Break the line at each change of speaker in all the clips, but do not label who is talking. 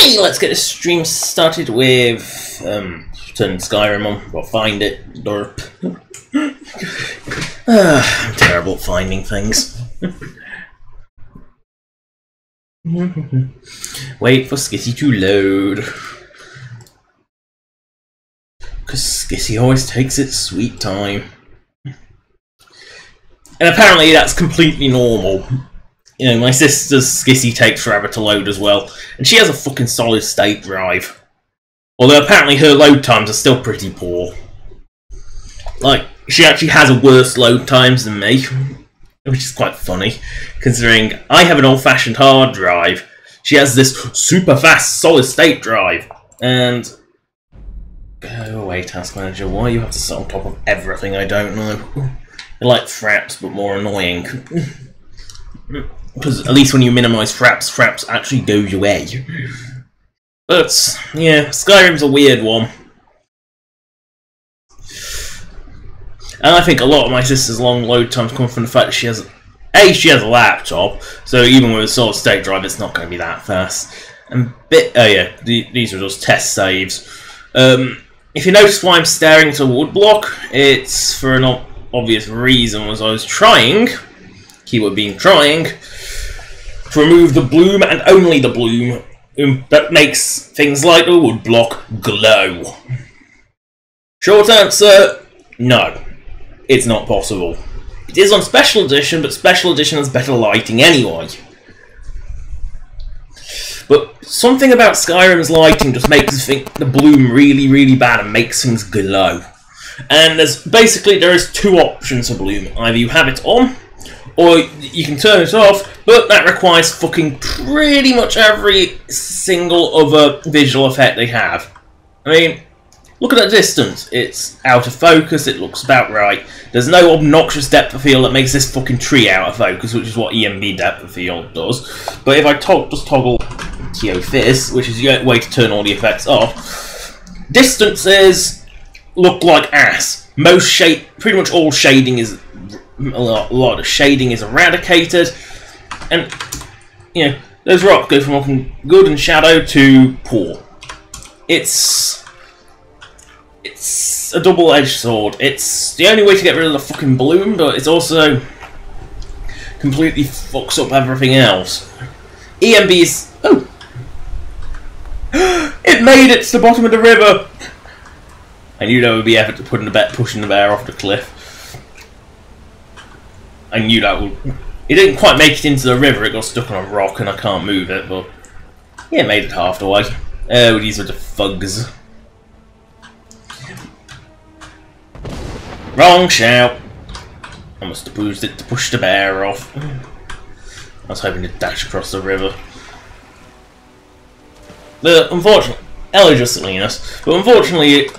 Okay, let's get this stream started with turning Skyrim on. Well, find it, derp. I'm terrible at finding things. Wait for Skissy to load. Because Skissy always takes its sweet time. And apparently that's completely normal. You know, my sister's Skissy takes forever to load as well. And she has a fucking solid state drive. Although apparently her load times are still pretty poor. Like, she actually has worse load times than me. Which is quite funny, considering I have an old-fashioned hard drive. She has this super fast solid state drive. And go away, Task Manager. Why you have to sit on top of everything? I don't know. They're like fraps, but more annoying. Because at least when you minimise fraps actually goes away. But yeah, Skyrim's a weird one. And I think a lot of my sister's long load times come from the fact that she has a laptop, so even with a solid state drive, it's not going to be that fast. And these are just test saves. If you notice why I'm staring at a wood block, it's for an obvious reason. Was I was trying, keyword being trying, to remove the bloom and only the bloom that makes things like the wood block glow. Short answer: no. It's not possible. It is on Special Edition, but Special Edition has better lighting anyway. But something about Skyrim's lighting just makes us think the bloom really, really bad and makes things glow. And there is two options for bloom. Either you have it on, or you can turn it off, but that requires fucking pretty much every single other visual effect they have. I mean, look at that distance. It's out of focus, it looks about right. There's no obnoxious depth of field that makes this fucking tree out of focus, which is what EMB depth of field does. But if I just toggle TO-Fizz, which is the way to turn all the effects off, distances look like ass. Pretty much all shading is, a lot of shading is eradicated. And, you know, those rocks go from looking good and shadow to poor. It's a double-edged sword. It's the only way to get rid of the fucking bloom, but it's also completely fucks up everything else. EMB's... Oh! It made it to the bottom of the river! I knew there would be effort to pushing the bear off the cliff. I knew that would... It didn't quite make it into the river, it got stuck on a rock and I can't move it, but... Yeah, it made it half the way. Oh, these are the thugs. Wrong shout! I must have used it to push the bear off. I was hoping to dash across the river. But unfortunately, Elijah Salinas, but unfortunately,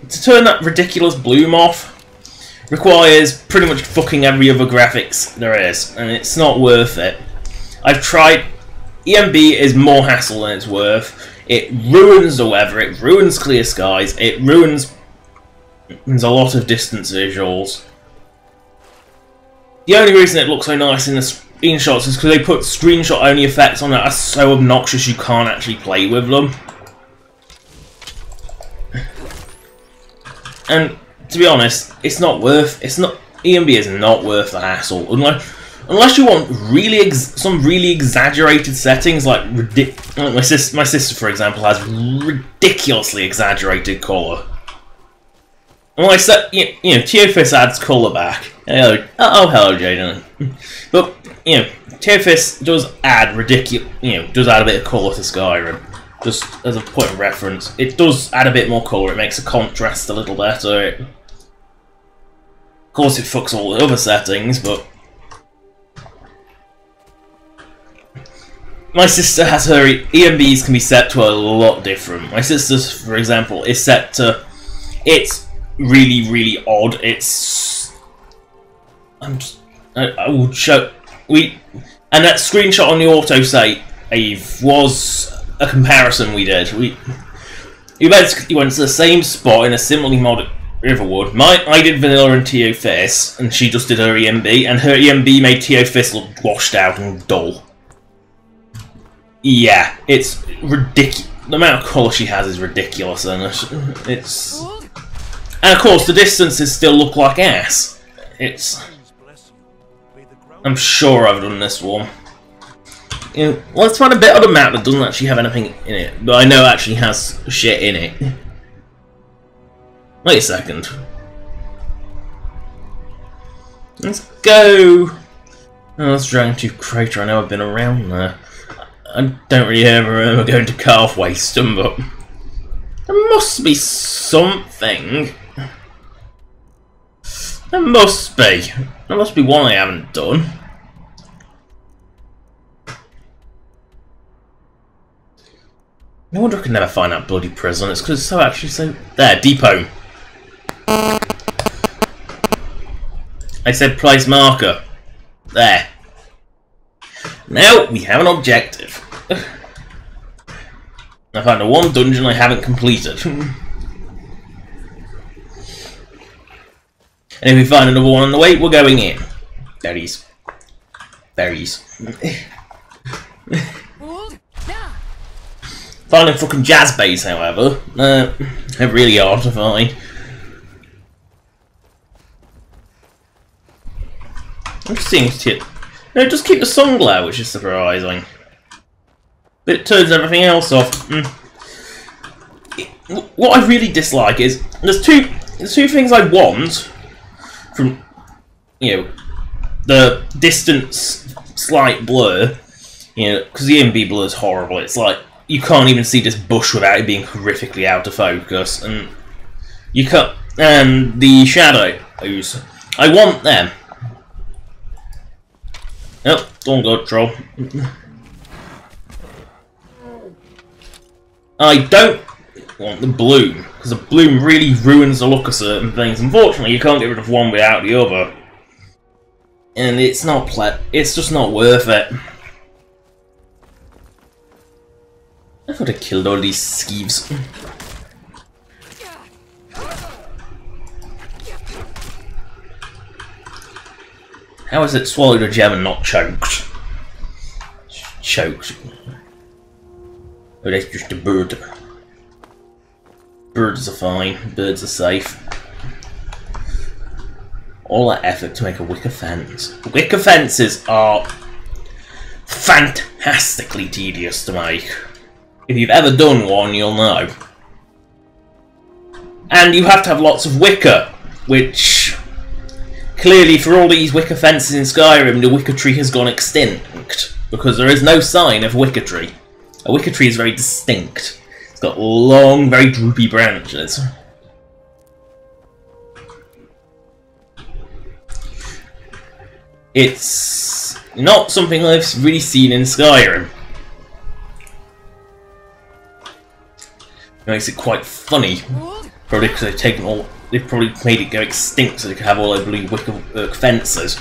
to turn that ridiculous bloom off requires pretty much fucking every other graphics there is, and it's not worth it. I've tried. EMB is more hassle than it's worth. It ruins the weather, it ruins clear skies, it ruins a lot of distance visuals. The only reason it looks so nice in the screenshots is because they put screenshot-only effects on that are so obnoxious you can't actually play with them. And to be honest, EMB is not worth the hassle unless you want some really exaggerated settings like my sister, for example, has ridiculously exaggerated colour. Well, I said, you know, TO-Fizz adds colour back. Hello, hello, Jaden. But you know, TO-Fizz does add does add a bit of colour to Skyrim. Just as a point of reference, it does add a bit more colour. It makes the contrast a little better. Of course, it fucks all the other settings, but my sister has her EMBs can be set to a lot different. My sister's, for example, is set to really, really odd. I will show and that screenshot on the autosave was a comparison we did. We basically went to the same spot in a similarly modded Riverwood. I did vanilla and TO-Fizz, and she just did her EMB, and her EMB made TO-Fizz look washed out and dull. Yeah, it's ridiculous. the amount of colour she has is ridiculous, and it's... And of course, the distances still look like ass. It's... I'm sure I've done this one. You know, let's find a bit of the map that doesn't actually have anything in it, but I know it actually has shit in it. Wait a second. Let's go... Oh, that's Dragon Tooth Crater. I know I've been around there. I don't really ever remember going to Calf Wastem, but there must be something. There must be. There must be one I haven't done. No wonder I can never find that bloody prison. It's because it's so actually so... There, depot. I said place marker. There. Now we have an objective. I found the one dungeon I haven't completed. And if we find another one on the way, we're going in. Berries. Berries. Finding fucking jazz bass, however, they're really hard to find. I'm just seeing it. No, just keep the sun glow, which is surprising. But it turns everything else off. What I really dislike is there's two things I want from, you know, the distance slight blur, you know, because the EMB blur is horrible. It's like you can't even see this bush without it being horrifically out of focus, and you can't. And the shadows, I want them. Nope, don't go, troll. I don't want the bloom, because the bloom really ruins the look of certain things. Unfortunately, you can't get rid of one without the other. And it's not it's just not worth it. I thought I killed all these skeeves. How is it swallowed a gem and not choked? Choked. Oh, that's just a bird. Birds are fine. Birds are safe. All that effort to make a wicker fence. Wicker fences are fantastically tedious to make. If you've ever done one, you'll know. And you have to have lots of wicker, which... Clearly, for all these wicker fences in Skyrim, the wicker tree has gone extinct, because there is no sign of wicker tree. A wicker tree is very distinct. It's got long, very droopy branches. It's not something I've really seen in Skyrim. It makes it quite funny, probably because they've taken all... They've probably made it go extinct so they could have all their blue wicker fences.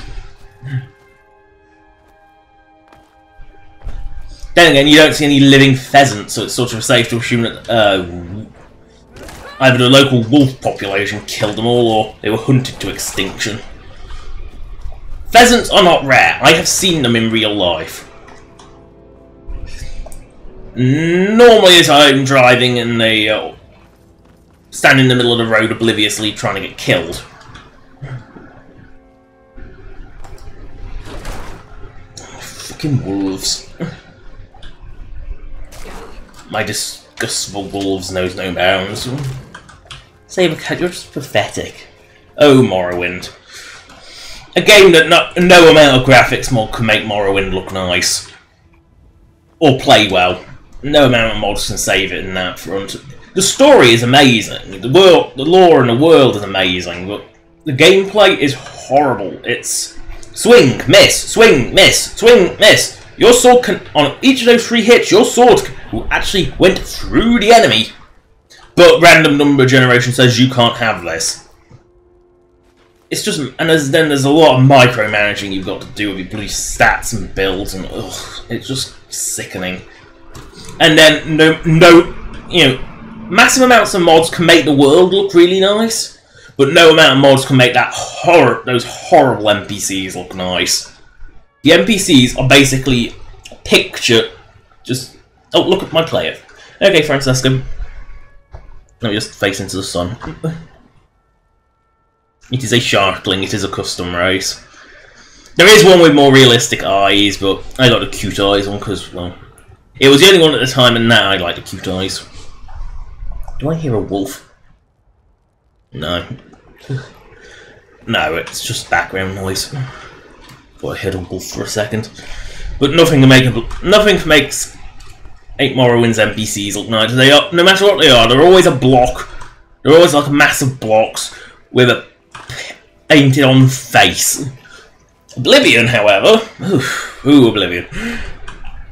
Then again, you don't see any living pheasants, so it's sort of safe to assume that either the local wolf population killed them all, or they were hunted to extinction. Pheasants are not rare. I have seen them in real life. Normally, as I'm driving and they stand in the middle of the road obliviously trying to get killed. Fucking wolves. My disgustful wolves knows no bounds. Sabercat, you're just pathetic. Oh, Morrowind. A game that no amount of graphics mod can make Morrowind look nice. Or play well. No amount of mods can save it in that front. The story is amazing. The lore and the world is amazing, but the gameplay is horrible. It's swing, miss, swing, miss, swing, miss. Your sword can, on each of those 3 hits, your sword actually went through the enemy. But random number generation says you can't have this. It's just, and then there's a lot of micromanaging you've got to do with your bloody stats and builds, and ugh, it's just sickening. And then you know, massive amounts of mods can make the world look really nice, but no amount of mods can make those horrible NPCs look nice. The NPCs are basically a picture, just... Oh, look at my player. Okay, Francesco. Let me just face into the sun. It is a Sharkling, it is a custom race. There is one with more realistic eyes, but I got the cute eyes one because, well, it was the only one at the time, and now I like the cute eyes. Do I hear a wolf? No. No, it's just background noise. Thought I heard a wolf for a second. But nothing makes 8 Morrowind's NPCs look nice. They are, no matter what they are, they're always a block. They're always like massive blocks with a painted on face. Oblivion, however, ooh, Oblivion.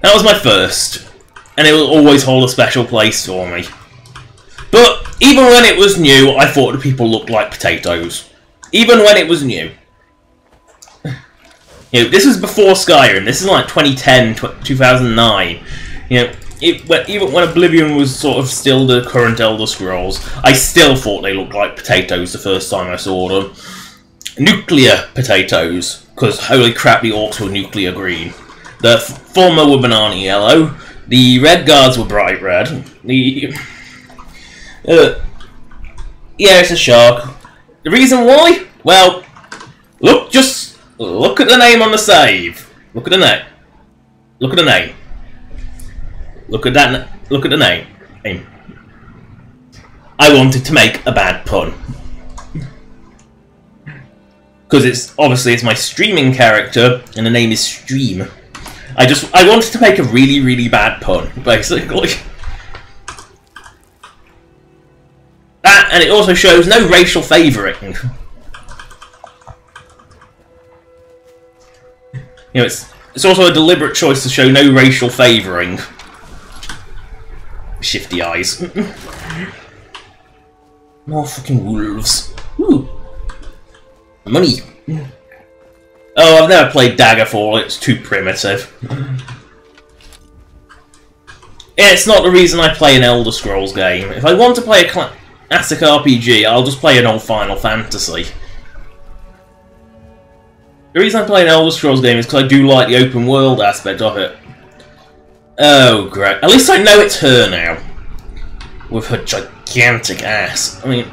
That was my first, and it will always hold a special place for me. But even when it was new, I thought the people looked like potatoes. Even when it was new. You know, this was before Skyrim. This is like 2010, 2009. You know, even when Oblivion was sort of still the current Elder Scrolls, I still thought they looked like potatoes the first time I saw them. Nuclear potatoes, because holy crap, the orcs were nuclear green. The former were banana yellow. The red guards were bright red. The yeah, it's a shark. The reason why? Well, just look at the name on the save. Look at the name. Look at the name. Look at that. Look at the name. I wanted to make a bad pun. Because it's my streaming character, and the name is Stream. I wanted to make a really, really bad pun, basically. That, and it also shows no racial favouring. You know, it's also a deliberate choice to show no racial favouring. Shifty eyes. More fucking wolves. Ooh. Money. Oh, I've never played Daggerfall, it's too primitive. It's not the reason I play an Elder Scrolls game. If I want to play a classic RPG, I'll just play an old Final Fantasy. The reason I play an Elder Scrolls game is because I do like the open world aspect of it. Oh, great. At least I know it's her now. With her gigantic ass. I mean...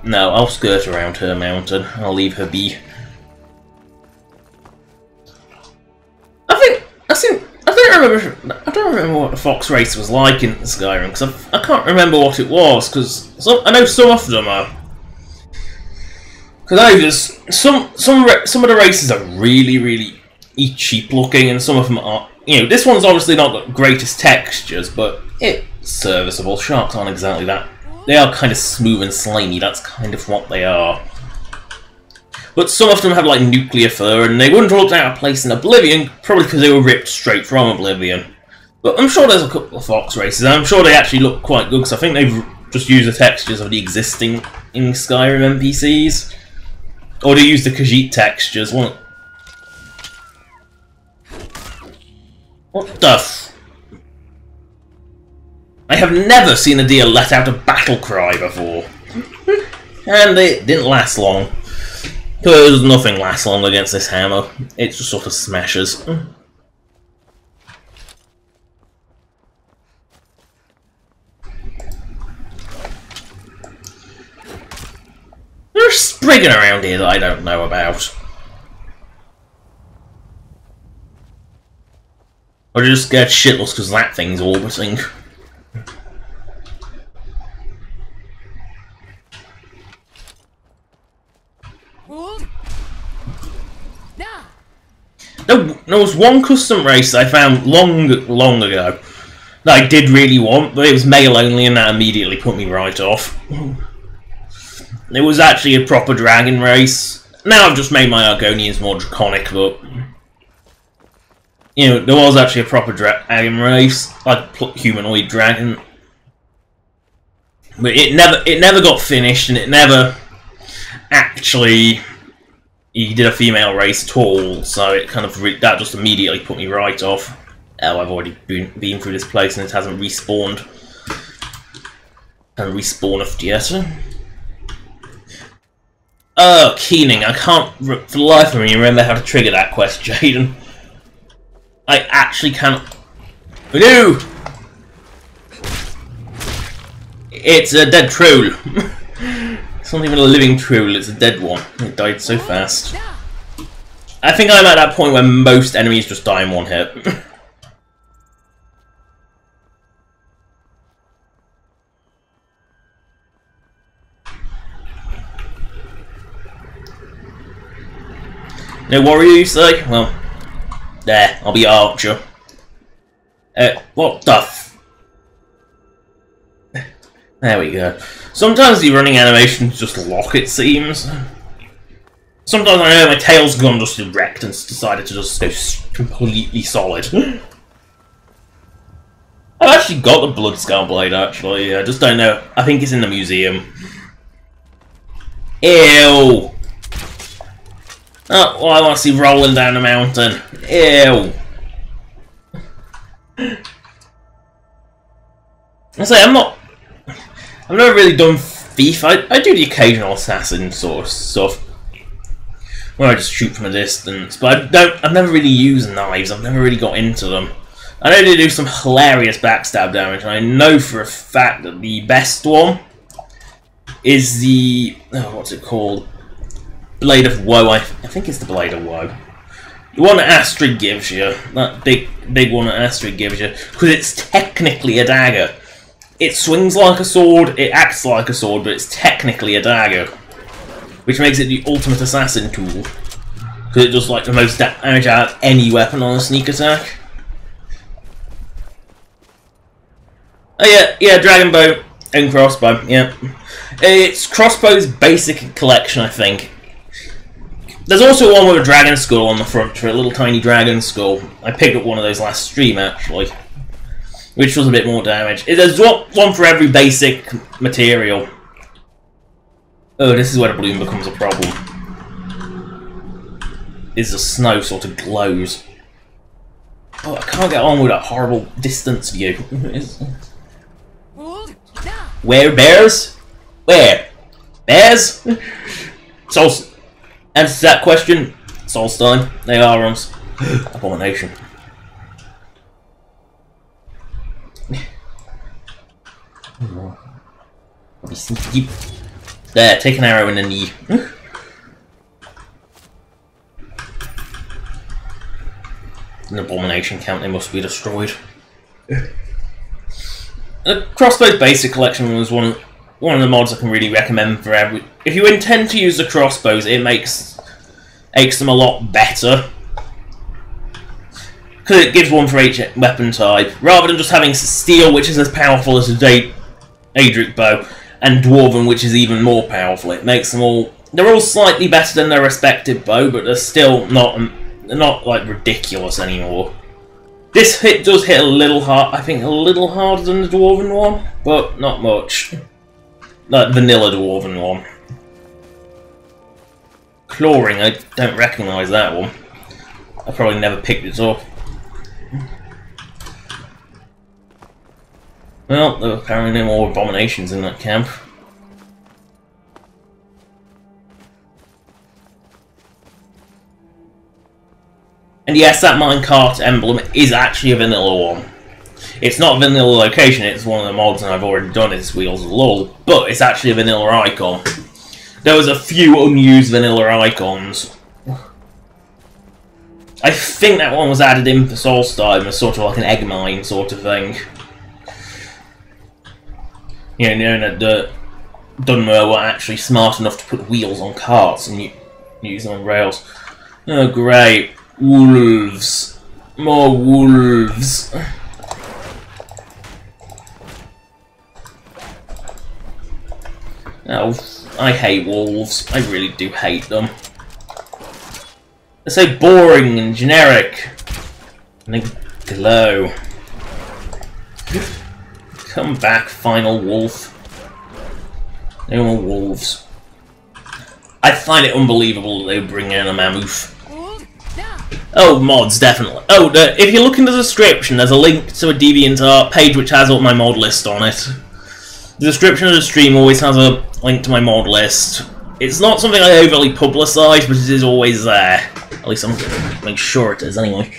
No, I'll skirt around her mountain. I'll leave her be. I don't remember what the fox race was like in Skyrim, because I can't remember what it was, because I know some of them are. Because I know just some of the races are really, really cheap looking, and some of them are. You know, this one's obviously not got the greatest textures, but it's serviceable. Sharks aren't exactly that. They are kind of smooth and slimy, that's kind of what they are. But some of them have like nuclear fur, and they wouldn't have looked out of place in Oblivion, probably because they were ripped straight from Oblivion. But I'm sure there's a couple of fox races, and I'm sure they actually look quite good, because I think they've just used the textures of the existing in Skyrim NPCs. Or they use the Khajiit textures. What the f... I have never seen a deer let out a battle cry before. And it didn't last long. Because nothing lasts long against this hammer. It just sort of smashes. There's Spriggan around here that I don't know about. Or just scared shitless because that thing's orbiting. There was one custom race I found long ago that I did really want, but it was male only, and that immediately put me right off. It was actually a proper dragon race. Now I've just made my Argonians more draconic, but you know, there was actually a proper dragon race, like humanoid dragon. But it never got finished, and it never actually did a female race at all. So it kind of that just immediately put me right off. Oh, I've already been through this place, and it hasn't respawned. And respawned yet. Oh, Keening, I can't for the life of me remember how to trigger that quest, Jaden. I actually cannot. No! It's a dead troll. It's not even a living troll, it's a dead one. It died so fast. I think I'm at that point where most enemies just die in one hit. No warrior, you say? Well, there, I'll be archer. What the f... There we go. Sometimes the running animations just lock, it seems. Sometimes I know my tail's gone just erect and decided to just go completely solid. I've actually got the blood skull blade, actually. I just don't know. I think it's in the museum. Ew! Oh, well, I want to see rolling down the mountain. Ew! I say, I've never really done thief. I do the occasional assassin sort of stuff, where I just shoot from a distance, but I've never really used knives. I've never really got into them. I know they do some hilarious backstab damage, and I know for a fact that the best one is the what's it called? Blade of Woe. I think it's the Blade of Woe. The one that Astrid gives you, that big one that Astrid gives you, because it's technically a dagger. It swings like a sword, it acts like a sword, but it's technically a dagger, which makes it the ultimate assassin tool, because it does like the most damage out of any weapon on a sneak attack. Oh yeah, dragon bow and crossbow. Yeah, it's crossbow's basic collection, I think. There's also one with a dragon skull on the front, for a little tiny dragon skull. I picked up one of those last stream, actually, which was a bit more damage. There's one for every basic material. Oh, this is where the bloom becomes a problem. Is the snow sort of glows. Oh, I can't get on with that horrible distance view. Where bears? Where? Bears? Answer that question, Solstein. They are on abomination. There, take an arrow in the knee. An abomination count, they must be destroyed. The crossbow's basic collection was one of the mods I can really recommend for every... If you intend to use the crossbows, it makes them a lot better, because it gives one for each weapon type, rather than just having steel, which is as powerful as a Daedric bow, and Dwarven, which is even more powerful. It makes them all... They're all slightly better than their respective bow, but they're still not like ridiculous anymore. This hit does hit a little hard, I think a little harder than the Dwarven one, but not much. Like vanilla Dwarven one. Clawing, I don't recognise that one. I probably never picked it up. Well, there were apparently no more abominations in that camp. And yes, that minecart emblem is actually a vanilla one. It's not a vanilla location, it's one of the mods and I've already done it, it's Wheels of Lull, but it's actually a vanilla icon. There was a few unused vanilla icons. I think that one was added in for Solstheim as sort of like an egg mine sort of thing. You know that the Dwemer were actually smart enough to put wheels on carts and use them on rails. Oh great. Wolves. More wolves. Oh, I hate wolves. I really do hate them. They're so boring and generic. And they glow. Come back, final wolf. No more wolves. I find it unbelievable that they would bring in a mammoth. Oh, mods, definitely. Oh, if you look in the description, there's a link to a DeviantART page which has all my mod list on it. The description of the stream always has a link to my mod list. It's not something I overly publicise, but it is always there. At least I'm going to make sure it is, anyway.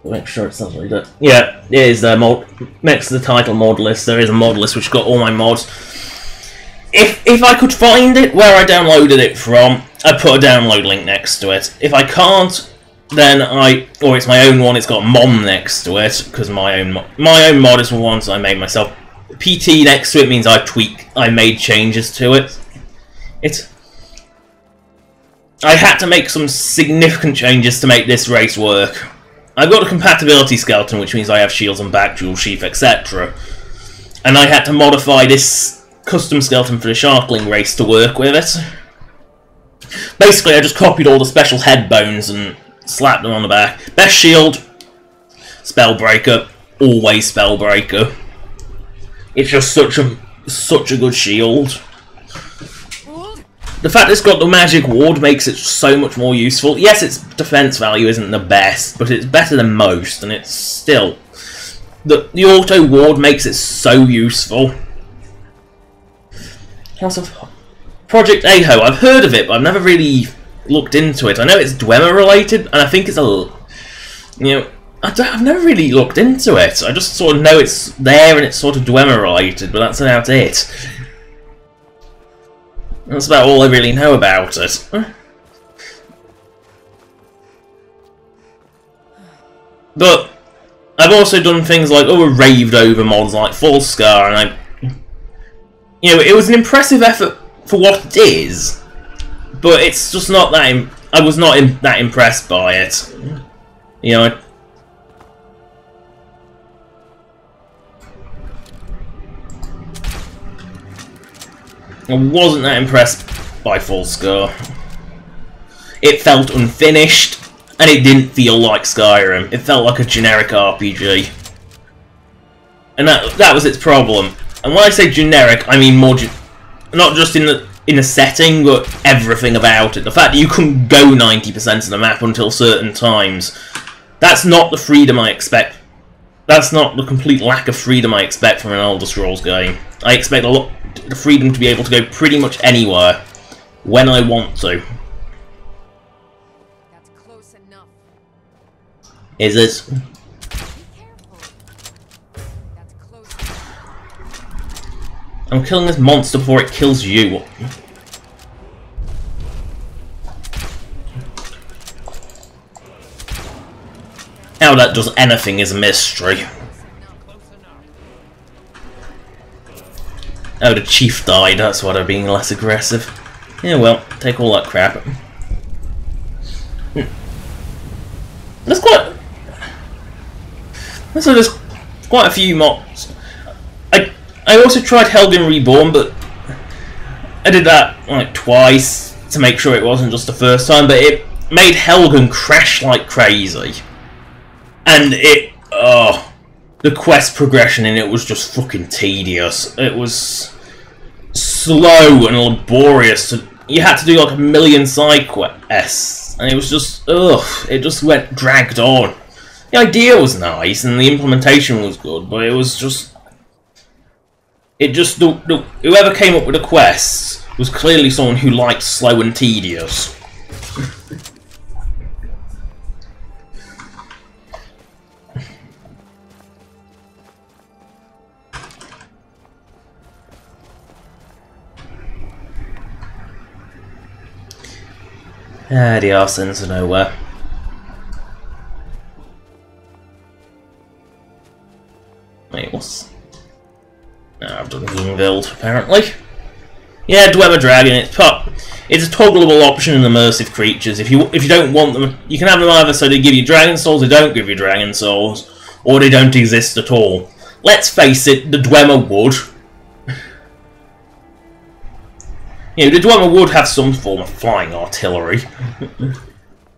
Make sure it's not like that. Yeah, it is there. Next to the title mod list, there is a mod list which got all my mods. If I could find it where I downloaded it from, I'd put a download link next to it. If I can't, then or it's my own one. It's got mom next to it because my own mod is the ones I made myself. PT next to it means I made changes to it. I had to make some significant changes to make this race work. I've got a compatibility skeleton, which means I have shields and back, dual sheath, etc. And I had to modify this custom skeleton for the Sharkling race to work with it. Basically, I just copied all the special head bones and slapped them on the back. Best shield, Spellbreaker, always Spellbreaker. It's just such a good shield. The fact it's got the magic ward makes it so much more useful. Yes, its defense value isn't the best, but it's better than most, and it's still... The auto ward makes it so useful. Project Aho, I've heard of it, but I've never really looked into it. I know it's Dwemer related, and I think it's I've never really looked into it. I just sort of know it's there and it's sort of Dwemer related, but that's about it. That's about all I really know about it. But I've also done things like other raved over mods like Full Scar, and it was an impressive effort for what it is, but it's just not that. I was not that impressed by it. I wasn't that impressed by Full Scar. It felt unfinished, and it didn't feel like Skyrim. It felt like a generic RPG. And that was its problem. And when I say generic, I mean more not just in the setting, but everything about it. The fact that you couldn't go 90% of the map until certain times. That's not the freedom I expect. That's not the complete lack of freedom I expect from an Elder Scrolls game. I expect the freedom to be able to go pretty much anywhere, when I want to.
That's close enough.
Is it?
Be careful. That's close enough.
I'm killing this monster before it kills you. How that does anything is a mystery. Oh, the chief died, that's why they're being less aggressive. Yeah, well, take all that crap. There's quite a few mods. I also tried Helgen Reborn, but I did that like twice to make sure it wasn't just the first time, but it made Helgen crash like crazy. And the quest progression in it was just fucking tedious. It was slow and laborious. You had to do like a million side quests, and it was just it just went dragged on. The idea was nice and the implementation was good, but it was just whoever came up with the quests was clearly someone who liked slow and tedious. The arse ends of nowhere. Wait, what's... No, I've done Humid, apparently. Yeah, Dwemer Dragon, it's a toggleable option in immersive creatures. If you don't want them, you can have them either so they give you dragon souls, they don't give you dragon souls, or they don't exist at all. Let's face it, the Dwemer would. The Dwemer would have some form of flying artillery.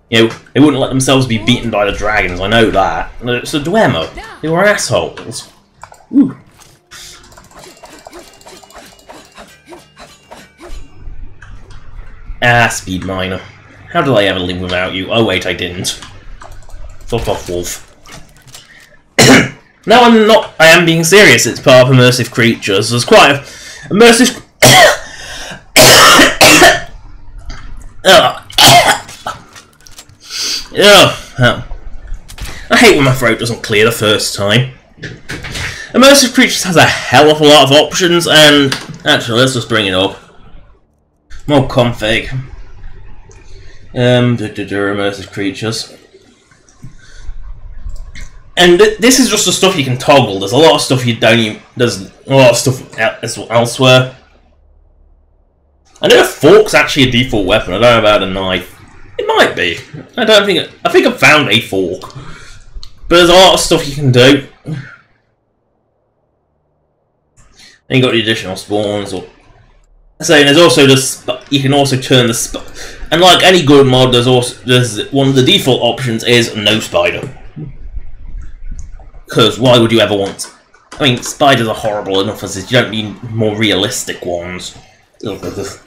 They wouldn't let themselves be beaten by the dragons, I know that. It's the Dwemer. They were assholes. Ooh. Speed miner. How did I ever live without you? Oh wait, I didn't. Fuck off, wolf. No, I'm not. I am being serious. It's part of immersive creatures. There's quite a immersive... I hate when my throat doesn't clear the first time. Immersive Creatures has a hell of a lot of options, and actually, let's just bring it up. More config. Immersive Creatures. And this is just the stuff you can toggle. There's a lot of stuff you don't even... There's a lot of stuff elsewhere. I know a fork's actually a default weapon. I don't know about a knife. It might be. I don't think... I think I've found a fork. But there's a lot of stuff you can do. Then you got the additional spawns. Or so there's also the... You can also turn the... And like any good mod, there's one of the default options is no spider. Because why would you ever want... I mean, spiders are horrible enough as is. You don't need more realistic ones. Unless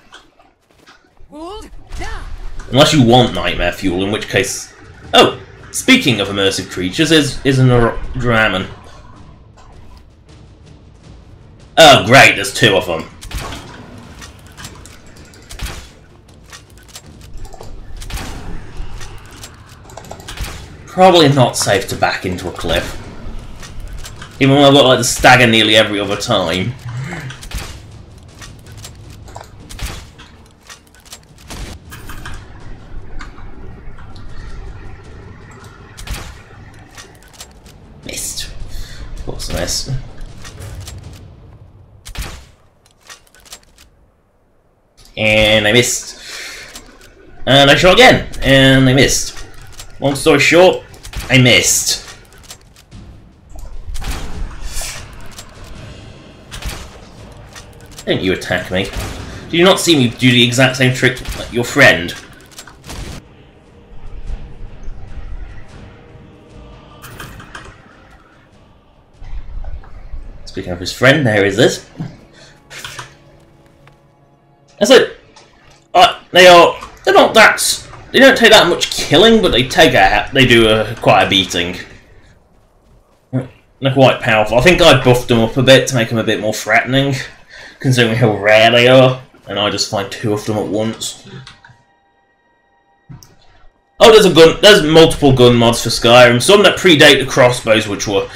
you want nightmare fuel, in which case... Oh! Speaking of immersive creatures, is an Draman. Oh great, there's two of them. Probably not safe to back into a cliff. Even though I've got like the stagger nearly every other time. Missed. Of course I missed. And I missed. And I shot again. And I missed. Long story short, I missed. Don't you attack me. Do you not see me do the exact same trick like your friend? Speaking of his friend, there is this. That's it. They're not that. They don't take that much killing, but they do quite a beating. They're quite powerful. I think I buffed them up a bit to make them a bit more threatening, considering how rare they are, and I just find two of them at once. Oh, there's multiple gun mods for Skyrim. Some that predate the crossbows, which were...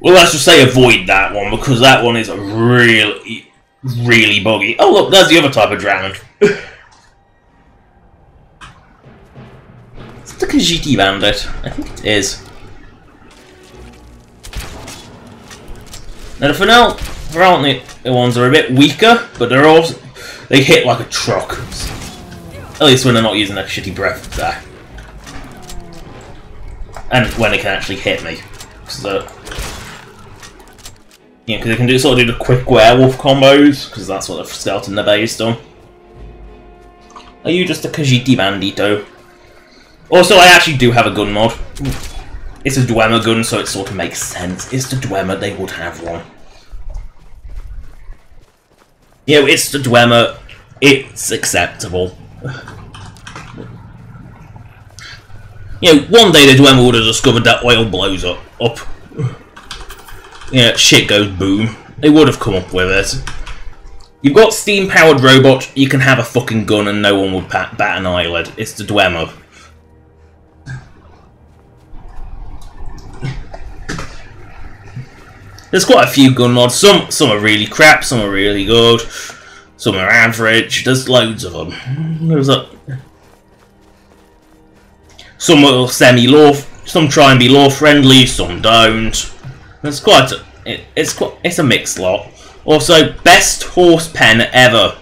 Well, let's just say avoid that one, because that one is really, really buggy. Oh look, there's the other type of Draman. It's the Khajiit Bandit. I think it is. Now the Finale ones are a bit weaker, but they hit like a truck. At least when they're not using that shitty breath attack. And when they can actually hit me. So, yeah, because they can sort of do the quick werewolf combos, because that's what the skeleton are based on. Are you just a Khajiit Bandito? Also, I actually do have a gun mod. It's a Dwemer gun, so it sort of makes sense. It's the Dwemer, they would have one. You know, it's the Dwemer, it's acceptable. You know, one day the Dwemer would have discovered that oil blows up. Yeah, shit goes boom. They would have come up with it. You've got steam-powered robots, you can have a fucking gun and no one would bat an eyelid. It's the Dwemer. There's quite a few gun mods. Some are really crap, some are really good, some are average. There's loads of them. Some are semi-law. Some try and be law-friendly, some don't. It's it's a mixed lot. Also, best horse pen ever.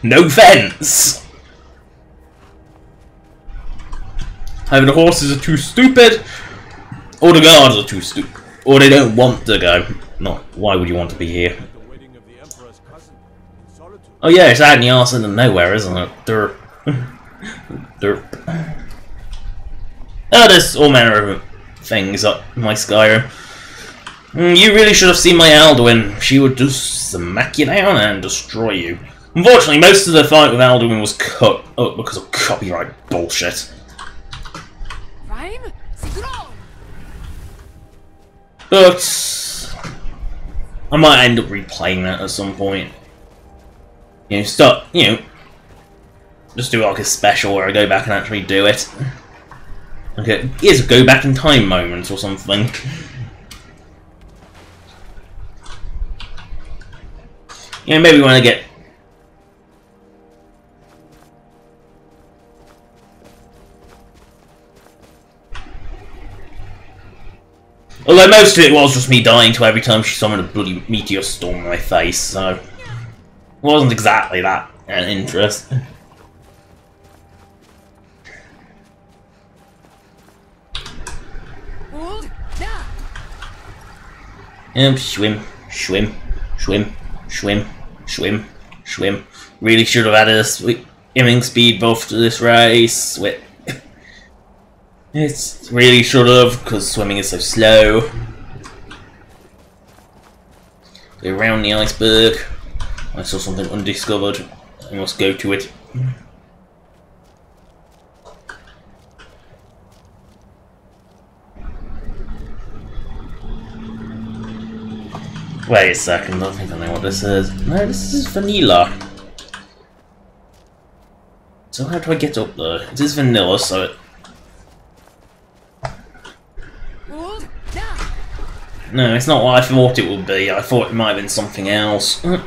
No fence. Either the horses are too stupid, or the guards are too stupid, or they don't want to go. Not, why would you want to be here? Oh yeah, it's out in the arse into nowhere, isn't it? Derp. Derp. Oh, there's all manner of things up my Skyrim. You really should have seen my Alduin. She would just smack you down and destroy you. Unfortunately, most of the fight with Alduin was cut up because of copyright bullshit. But I might end up replaying that at some point. You know, just do like a special where I go back and actually do it. Okay, here's a go back in time moment or something. Yeah, maybe when I get... Although most of it was just me dying to every time she summoned a bloody meteor storm in my face, so... It wasn't exactly that interesting. Swim, swim, swim, swim, swim, swim. Really should have added a swimming speed buff to this race. It's really should have, because swimming is so slow. Go around the iceberg. I saw something undiscovered. I must go to it. Wait a second, I think I know what this is. No, this is vanilla. So how do I get up there? It is vanilla, so it... No, it's not what I thought it would be. I thought it might have been something else. And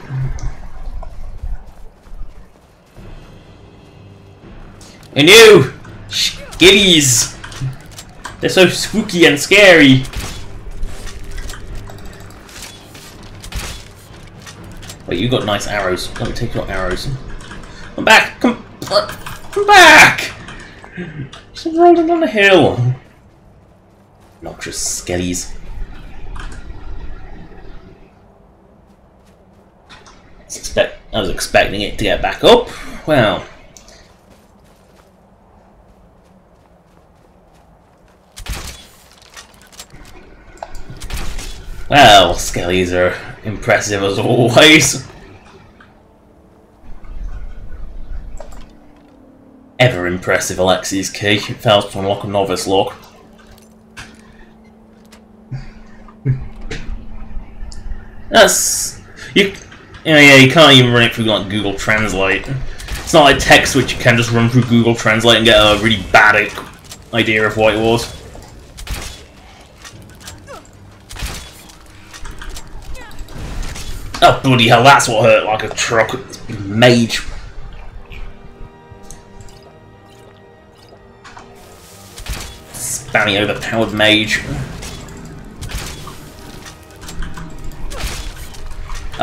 you! Skellies! They're so spooky and scary! Wait, you got nice arrows. Let me take your arrows. Come back! Come back! She's rolling on the hill. Noxious Skellies. I was expecting it to get back up. Well. Well, Skellies are impressive as always. Ever impressive Alexi's key. It fails to unlock a novice lock. That's... Yeah, you can't even run it through like Google Translate. It's not like text which you can just run through Google Translate and get a really bad idea of what it was. Oh bloody hell, that's what hurt like a truck. Mage. Spammy overpowered mage.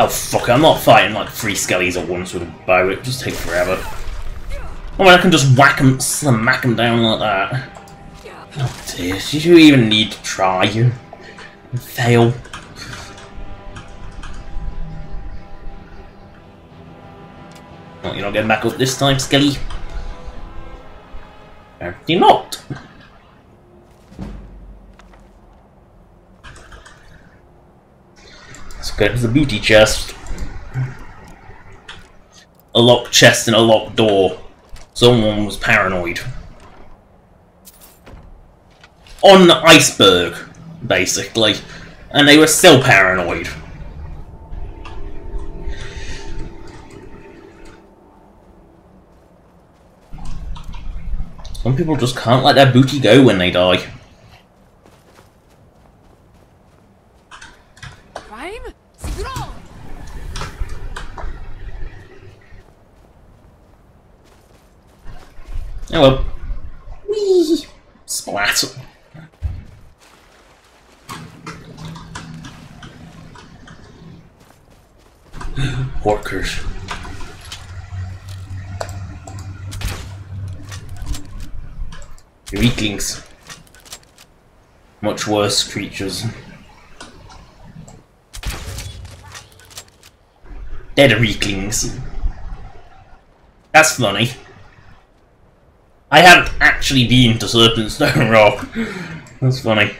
Oh fuck, I'm not fighting like 3 Skellies at once with a bow, it just takes forever. Oh, I can just whack them, smack them down like that. Oh dear, did you even need to try? You fail. Oh, you're not getting back up this time, Skelly. Apparently not. Let's go to the booty chest. A locked chest and a locked door. Someone was paranoid. On the iceberg, basically. And they were still paranoid. Some people just can't let their booty go when they die. Oh well. Whee! Splat. Porkers. Weaklings. Much worse creatures. They're the weaklings. That's funny. I haven't actually been to Serpentstone Rock. That's funny.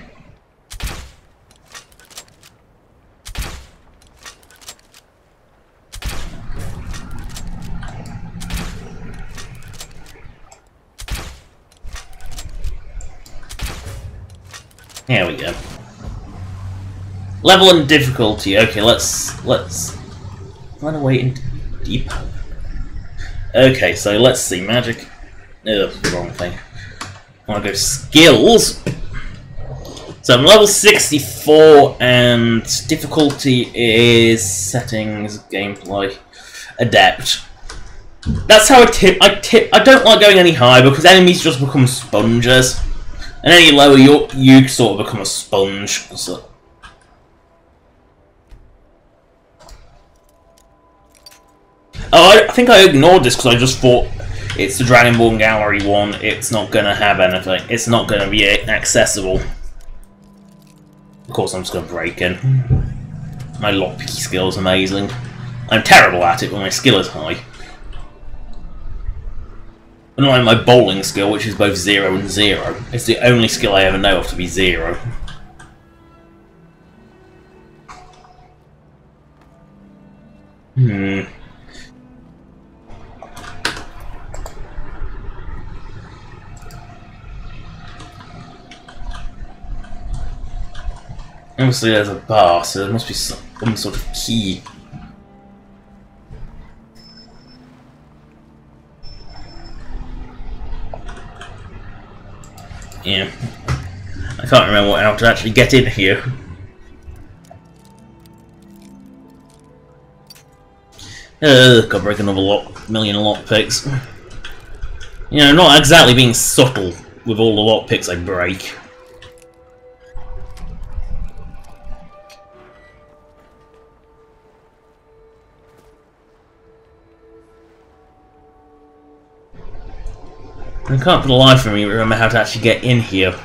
There we go. Level and difficulty. Okay, let's run away into deep. Okay, so let's see. Magic. Ugh, wrong thing. I want to go skills. So I'm level 64 and difficulty is settings, gameplay, adept. That's how I don't like going any higher because enemies just become sponges. And any lower you sort of become a sponge. So. Oh, I think I ignored this because I just thought it's the Dragonborn Gallery one, it's not going to have anything, it's not going to be accessible. Of course I'm just going to break in. My lockpicky skill is amazing. I'm terrible at it, but my skill is high. Unlike my bowling skill, which is both 0 and 0. It's the only skill I ever know of to be 0. Obviously there's a bar, so there must be some sort of key. Yeah. I can't remember how to actually get in here. Gotta break another million lockpicks. You know, not exactly being subtle with all the lockpicks I break. I can't for the life of me remember how to actually get in here.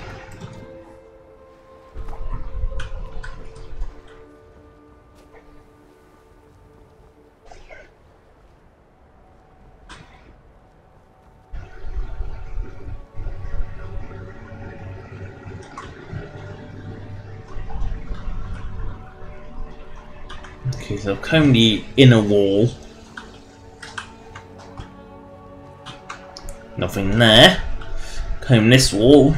Okay, so I've combed the inner wall. Nothing there. Comb this wall.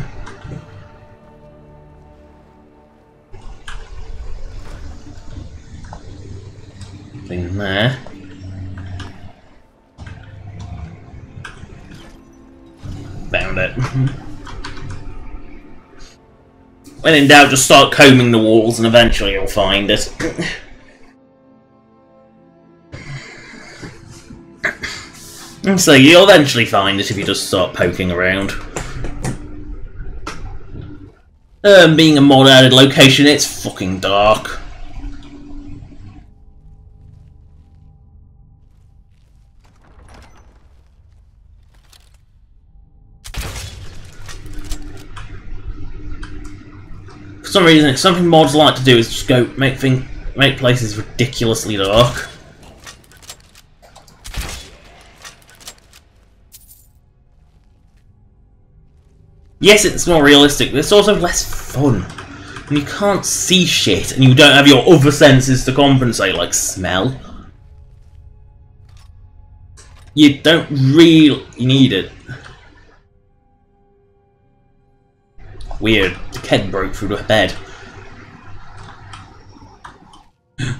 Nothing there. Found it. When in doubt, just start combing the walls and eventually you'll find it. And so you'll eventually find it if you just start poking around. Being a mod added location, it's fucking dark. For some reason, something mods like to do is just go make places ridiculously dark. Yes, it's more realistic, but it's also less fun. And you can't see shit, and you don't have your other senses to compensate, like smell. You don't really need it. Weird. The keg broke through the bed.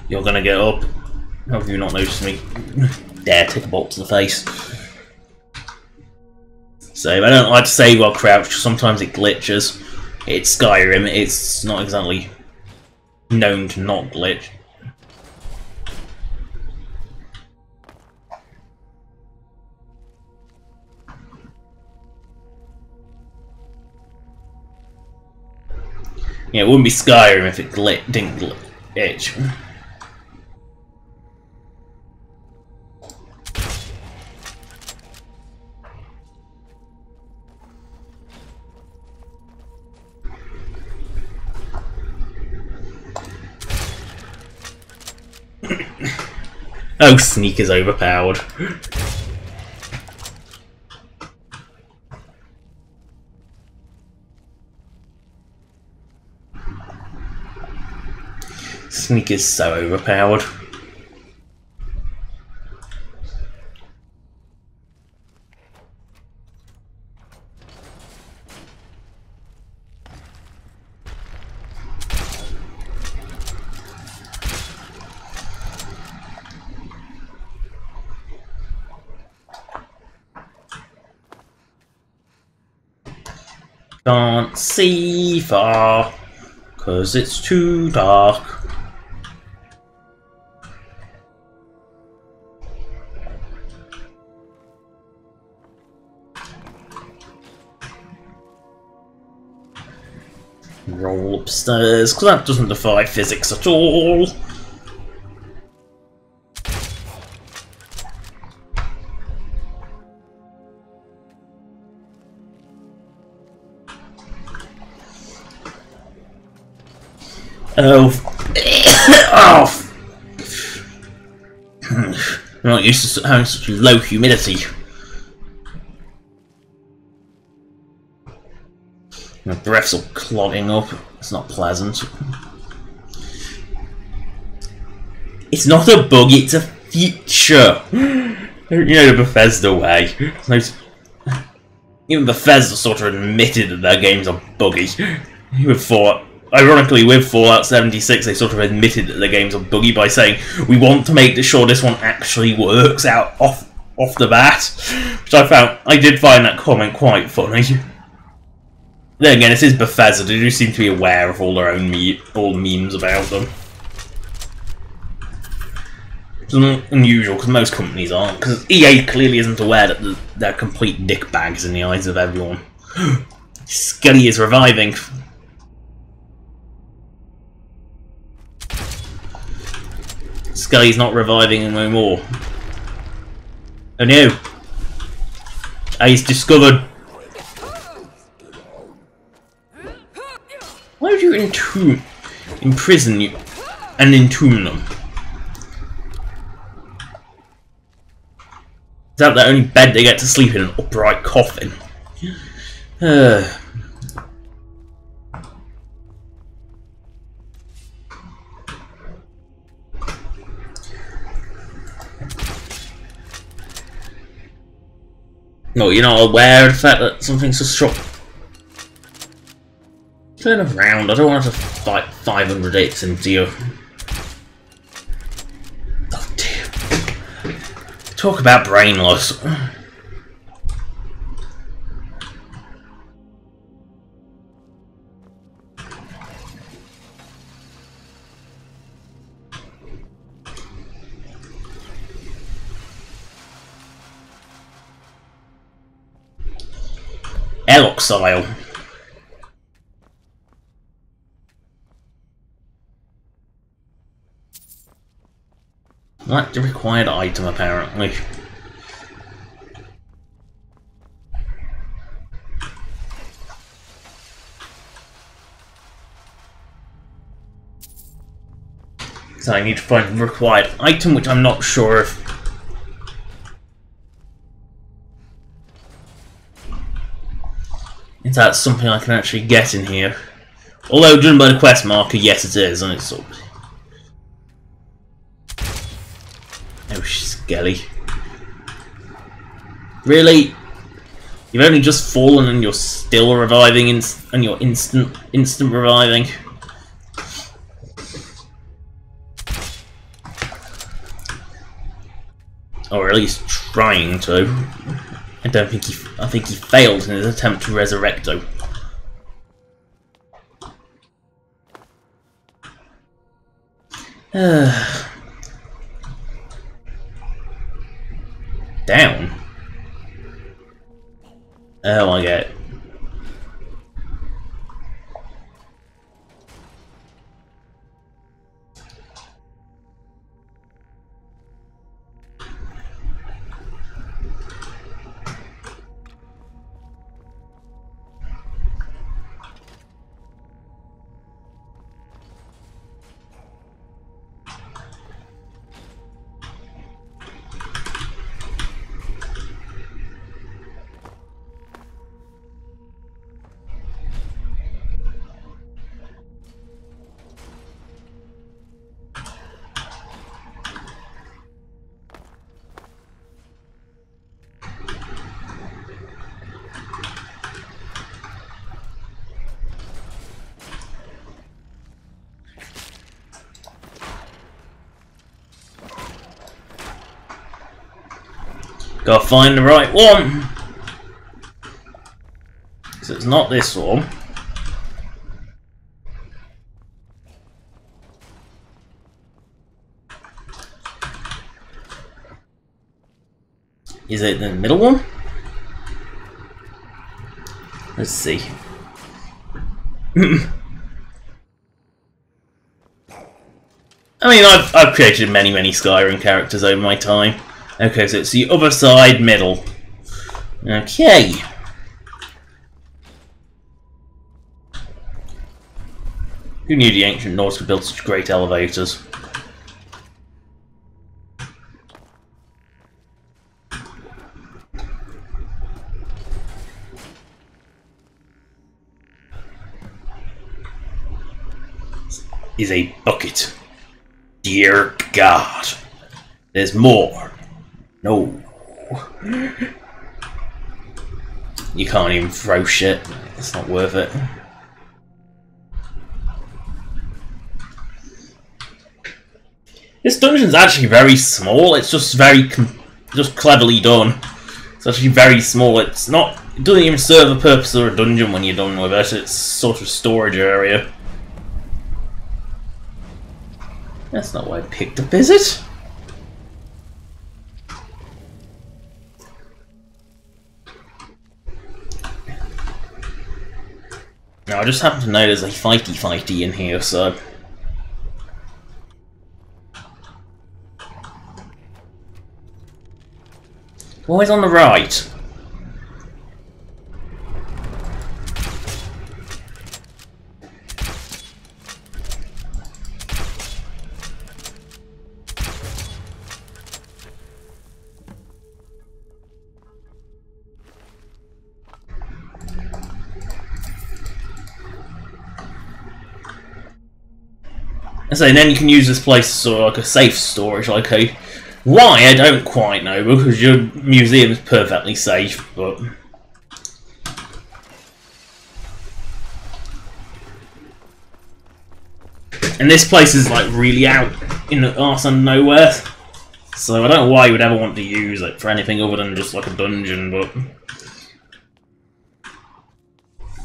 You're gonna get up. How have you not noticed me? Dare take a bolt to the face. Save. I don't like to save while crouched, sometimes it glitches. It's Skyrim, it's not exactly known to not glitch. Yeah, it wouldn't be Skyrim if it didn't glitch. Oh, sneak is overpowered. Sneak is so overpowered. Can't see far, 'cause it's too dark. Roll upstairs, because that doesn't defy physics at all. Oh. Oh. I'm not used to having such low humidity. My breath's all clogging up. It's not pleasant. It's not a bug, it's a feature. You know the Bethesda way. Even Bethesda sort of admitted that their games are buggy. Ironically, with Fallout 76, they sort of admitted that their games are buggy by saying, we want to make sure this one actually works out off the bat. Which I did find that comment quite funny. Then again, it is Bethesda, they do seem to be aware of all their own memes about them. It's unusual, because most companies aren't, because EA clearly isn't aware that they're complete dickbags in the eyes of everyone. Skelly is reviving. Skelly's not reviving no more. Oh no! He's discovered. Why would you imprison you and entomb them? Is that the only bed they get to sleep in, an upright coffin? No, you're not aware of the fact that something's so strong. Turn around, I don't want to fight 500 apes into you. Oh dear. Talk about brain loss. Eloxile. That's the required item, apparently. So I need to find the required item, which I'm not sure if... if that's something I can actually get in here. Although, done by the quest marker, yes it is, and it's sort of... Oh, Skelly. Really? You've only just fallen and you're still reviving and you're instant reviving? Or at least trying to. I think he failed in his attempt to resurrect though. Down? Oh, I get it. Gotta find the right one! So it's not this one. Is it the middle one? Let's see. I mean, I've created many Skyrim characters over my time. Okay, so it's the other side, middle. Okay. Who knew the ancient Norse could build such great elevators? Is a bucket. Dear God. There's more. No. You can't even throw shit. It's not worth it. This dungeon's actually very small. It's just just cleverly done. It's actually very small. It's not. It doesn't even serve the purpose of a dungeon when you're done with it. It's sort of storage area. That's not what I picked up, is it? No, I just happen to know there's a fighty in here, so... Always on the right. So then you can use this place as sort of like a safe storage, like a... Why, I don't quite know, because your museum is perfectly safe, but... And this place is like really out in the arse and nowhere, so I don't know why you would ever want to use it for anything other than just like a dungeon, but...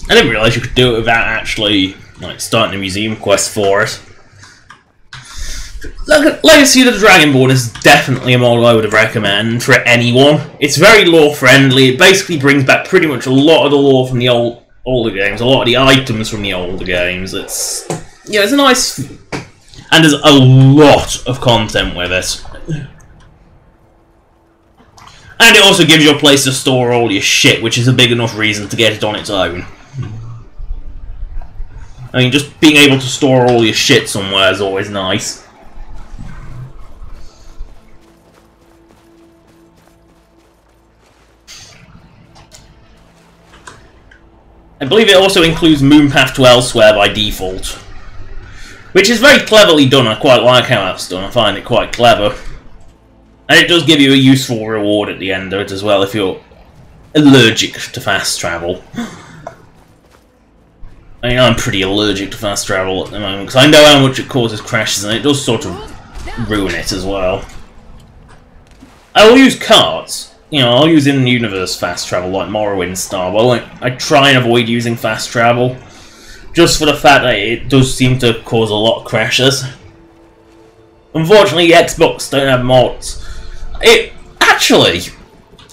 I didn't realise you could do it without actually like starting a museum quest for it. Legacy of the Dragonborn is definitely a model I would recommend for anyone. It's very lore-friendly. It basically brings back pretty much a lot of the lore from the older games, a lot of the items from the older games. It's... yeah, it's a nice... and there's a lot of content with it. And it also gives you a place to store all your shit, which is a big enough reason to get it on its own. I mean, just being able to store all your shit somewhere is always nice. I believe it also includes Moonpath to Elsewhere by default. Which is very cleverly done. I quite like how that's done. I find it quite clever. And it does give you a useful reward at the end of it as well if you're allergic to fast travel. I mean, I'm pretty allergic to fast travel at the moment because I know how much it causes crashes and it does sort of ruin it as well. I will use carts. You know, I'll use in-universe fast travel like Morrowind style, but I try and avoid using fast travel, just for the fact that it does seem to cause a lot of crashes. Unfortunately, the Xbox don't have mods. It actually,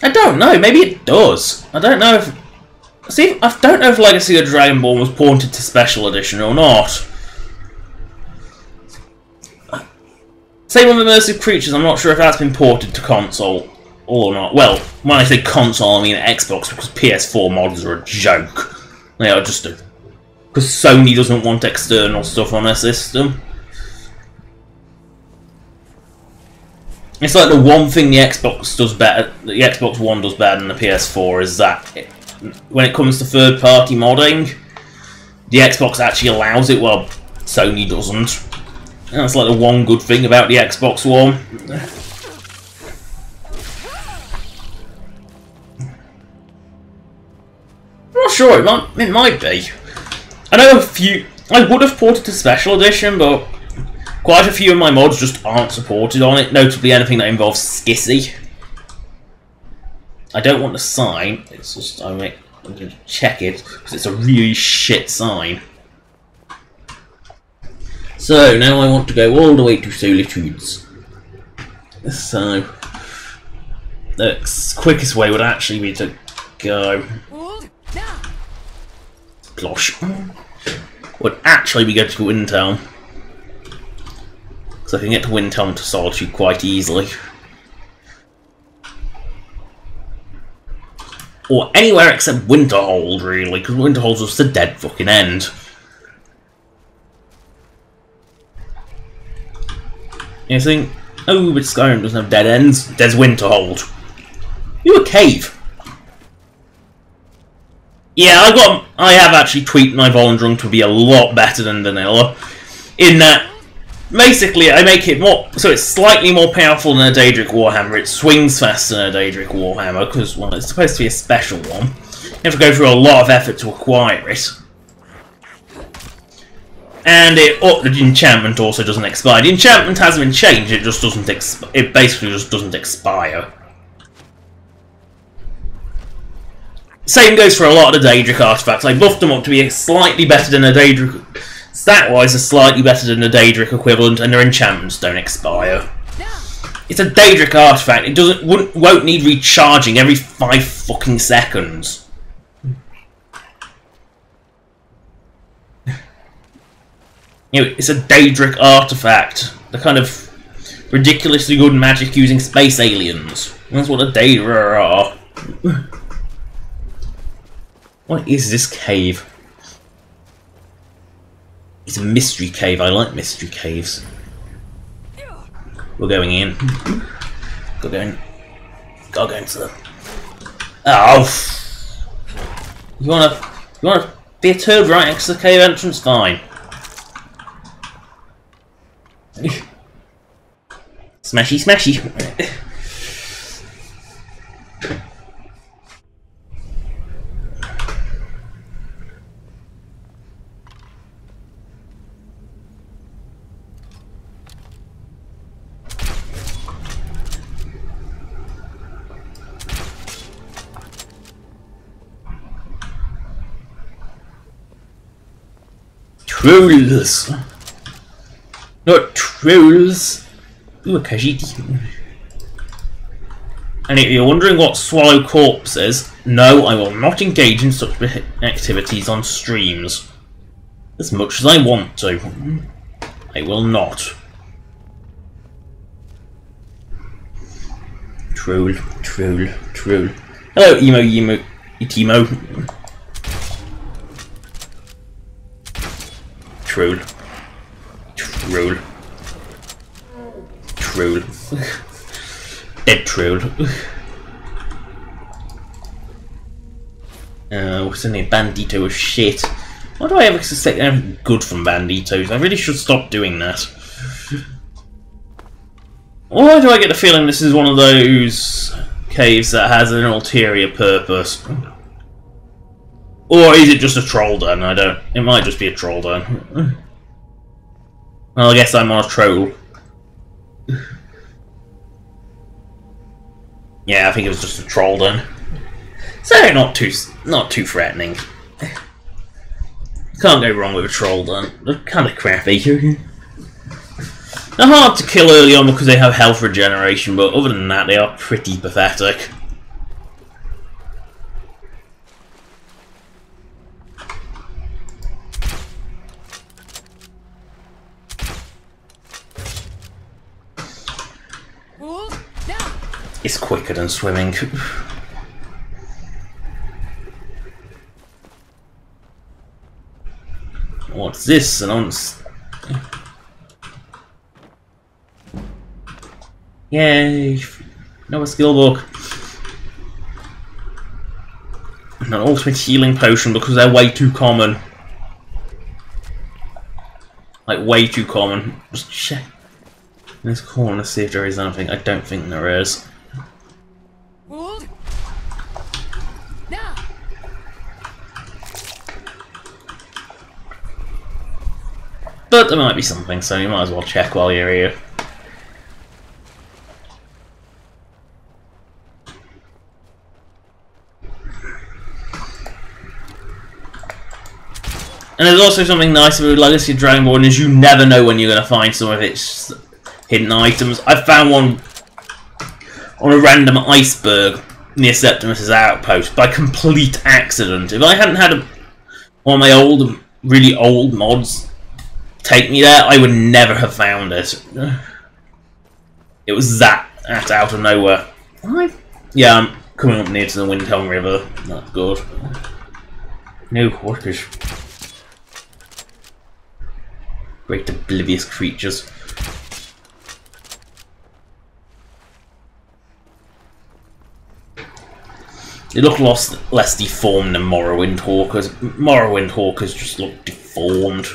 I don't know. Maybe it does. I don't know if. See, I don't know if Legacy of Dragonborn was ported to Special Edition or not. Same with Immersive Creatures. I'm not sure if that's been ported to console or not. Well, when I say console, I mean Xbox, because PS4 mods are a joke. They are just a... because Sony doesn't want external stuff on their system. It's like the one thing the Xbox does better, the Xbox One does better than the PS4 is that when it comes to third-party modding, the Xbox actually allows it, while Sony doesn't. And that's like the one good thing about the Xbox One. I'm not sure, it might be. I know a few... I would have ported to Special Edition, but quite a few of my mods just aren't supported on it, notably anything that involves Skissy. I don't want to sign, it's just... I mean, I'm going to check it, because it's a really shit sign. So, now I want to go all the way to Solitudes. So, the quickest way would actually be to go... Plosh. Would actually be going to Windhelm. So I can get to Windhelm to Solitude quite easily. Or anywhere except Winterhold, really, because Winterhold's just a dead fucking end. You think, oh, but Skyrim doesn't have dead ends. There's Winterhold. You a cave. Yeah, I have actually tweaked my Volendrunk to be a lot better than vanilla. In that, basically, I make it more, so it's slightly more powerful than a Daedric Warhammer. It swings faster than a Daedric Warhammer, because, well, it's supposed to be a special one. You have to go through a lot of effort to acquire it. And the enchantment also doesn't expire. The enchantment hasn't been changed, it just doesn't it basically just doesn't expire. Same goes for a lot of the Daedric artifacts. I buffed them up to be slightly better than a Daedric... Stat-wise, are slightly better than the Daedric equivalent, and their enchantments don't expire. It's a Daedric artifact. It won't need recharging every 5 fucking seconds. You know, it's a Daedric artifact. The kind of ridiculously good magic using space aliens. That's what a Daedra are. What is this cave? It's a mystery cave. I like mystery caves. We're going in. Gotta go into them. Oh! You wanna be a turd right next to the cave entrance? Fine. Smashy, smashy. Trolls! Not trolls! Ooh, a Khajiit. And if you're wondering what Swallow Corpse is, no, I will not engage in such activities on streams. As much as I want to. I will not. Troll, troll, troll. Hello, Etimo. Troll. Troll. Troll. Dead troll. What's in there? Bandito is shit. Why do I ever expect anything good from Banditos? I really should stop doing that. Why do I get the feeling this is one of those caves that has an ulterior purpose? Or is it just a troll den? I don't... It might just be a troll den. Well, I guess I'm on a troll. Yeah, I think it was just a troll den. So not too threatening. Can't go wrong with a troll den. They're kind of crappy. They're hard to kill early on because they have health regeneration, but other than that, they are pretty pathetic. It's quicker than swimming. What's this? Yay! Another skill book. And an ultimate healing potion because they're way too common. Like, way too common. Just check in this corner, see if there is anything. I don't think there is. But there might be something, so you might as well check while you're here. And there's also something nice about Legacy of Dragonborn is you never know when you're going to find some of its hidden items. I found one on a random iceberg near Septimus's outpost by complete accident. If I hadn't had one of my really old mods take me there, I would never have found it. It was that out of nowhere. Yeah, I'm coming up near to the Windhelm River. That's good. No workers. Great oblivious creatures. They look less deformed than Morrowind Hawkers. Morrowind Hawkers just look deformed.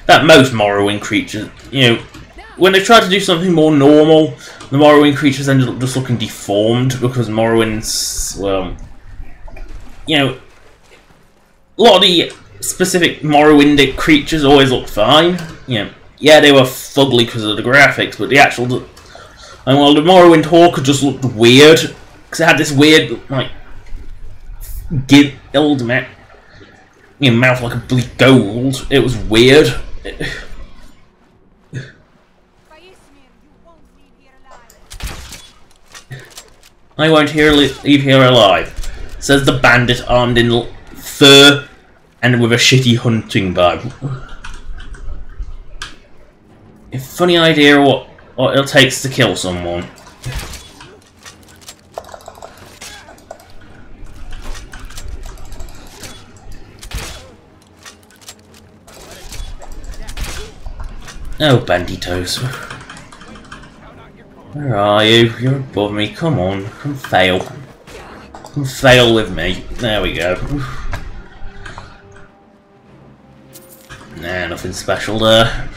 That most Morrowind creatures, you know, when they try to do something more normal, the Morrowind creatures ended up just looking deformed because Morrowind's, well, you know, a lot of the specific Morrowindic creatures always looked fine. You know, yeah, they were fugly because of the graphics, but the actual, and well, the Morrowind Hawker just looked weird because it had this weird, like, guild mouth, you know, mouth like a bleak gold. It was weird. I won't leave here alive, says the bandit armed in fur and with a shitty hunting bow. A funny idea what it takes to kill someone. Oh, banditos. Where are you? You're above me. Come on. Come fail. Come fail with me. There we go. Nah, nothing special there.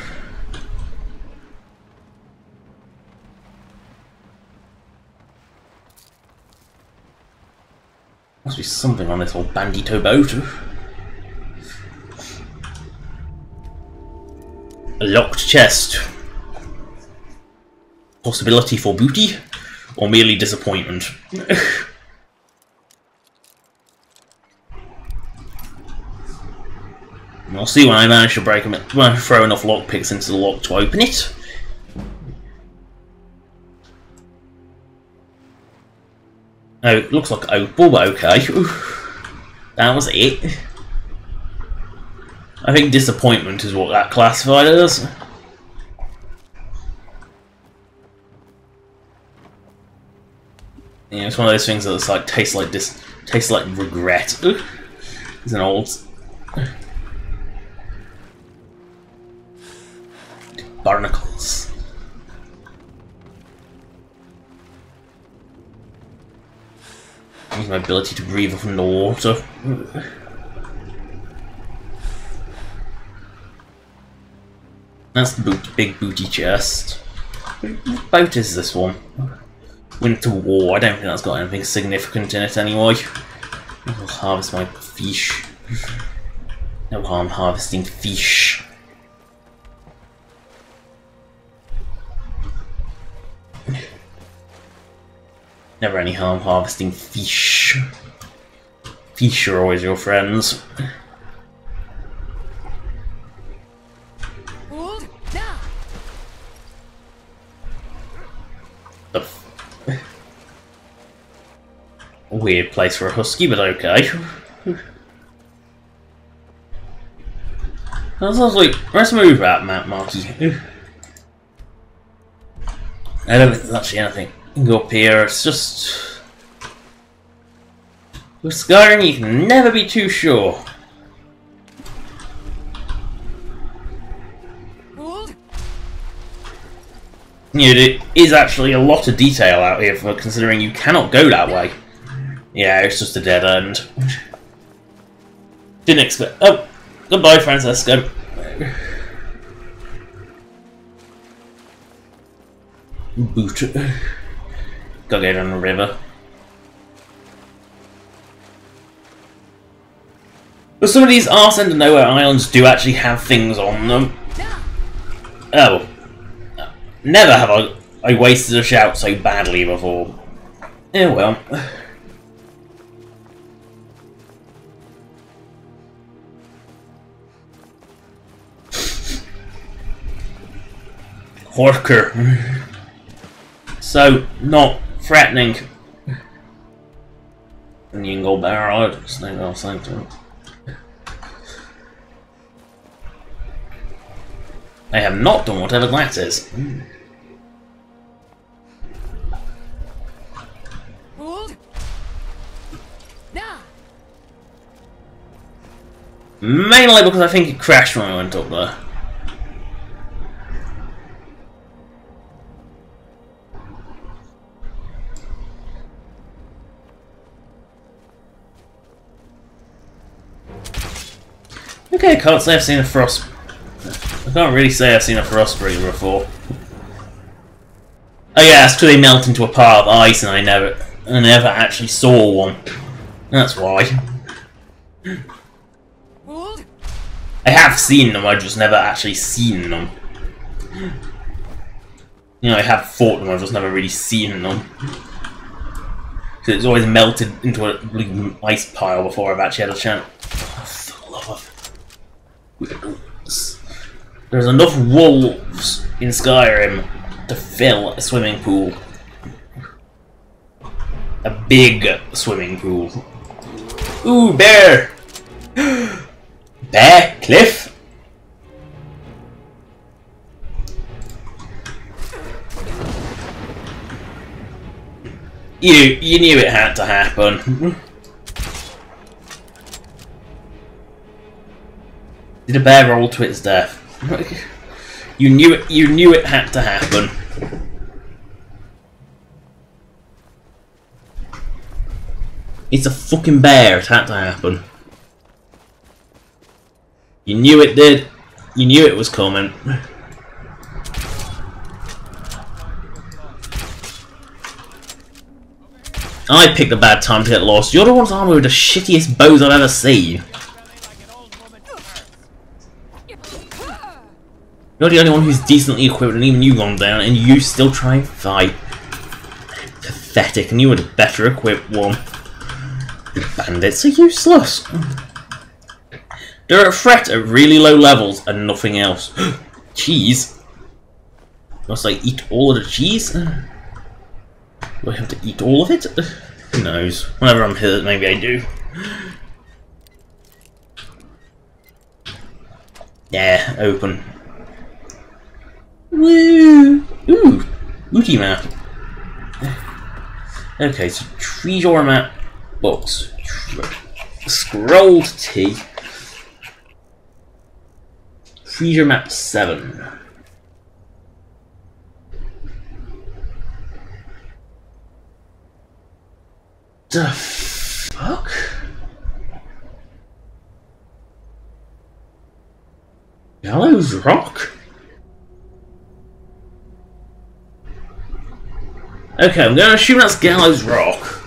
Must be something on this old bandito boat. A locked chest. Possibility for booty, or merely disappointment. I'll see when I manage to break them. When I throw enough lockpicks into the lock to open it. Oh, it looks like opal, but okay. That was it. I think disappointment is what that classified as. Yeah, it's one of those things that's like tastes like regret. It's an old barnacles. Use my ability to breathe from the water. That's the big booty chest. What boat is this one? Winter War. I don't think that's got anything significant in it anyway. I'll harvest my fish. No harm harvesting fish. Never any harm harvesting fish. Fish are always your friends. Weird place for a husky, but okay. Let's move out, Mount Marty. I don't think there's actually anything. You can go up here, it's just... With Skyrim, you can never be too sure. You know, there is actually a lot of detail out here for considering you cannot go that way. Yeah, it's just a dead end. Didn't expect... Oh! Goodbye, Francisco. Boot. Gotta go down the river. But some of these arse end of nowhere islands do actually have things on them. Oh. Never have I wasted a shout so badly before. Yeah, well. Horker. So, not threatening. And you can go bear out. Snake off sanctum. I have not done whatever that is.
Hold. Nah.
Mainly because I think it crashed when I went up there. Okay, I can't say I've seen a frost. I can't really say I've seen a frost breather before. Oh yeah, it's because they melt into a pile of ice and I never actually saw one. That's why.
Hold.
I have seen them, I've just never actually seen them. You know, I have fought them, I've just never really seen them. Because it's always melted into a bleeding ice pile before I've actually had a chance. Oh, for the love of weirdos. There's enough wolves in Skyrim to fill a swimming pool. A big swimming pool. Ooh, bear! Bear cliff? You knew it had to happen. Did a bear roll to its death? You knew it had to happen. It's a fucking bear, it had to happen. You knew it did. You knew it was coming. I picked a bad time to get lost. You're the one's armor with the shittiest bows I've ever seen. You're the only one who's decently equipped and even you gone down and you still try and fight. Pathetic, and you were the better equipped one. Bandits are useless. They're a threat at really low levels and nothing else. Cheese? Must I eat all of the cheese? Do I have to eat all of it? Who knows? Whenever I'm hurt, maybe I do. Yeah, open. Woo! Ooh! Booty map. Okay, so treasure map books. Scrolled T. Treasure map 7. The fuck? Gallows Rock? Okay, I'm gonna assume that's Gallows Rock.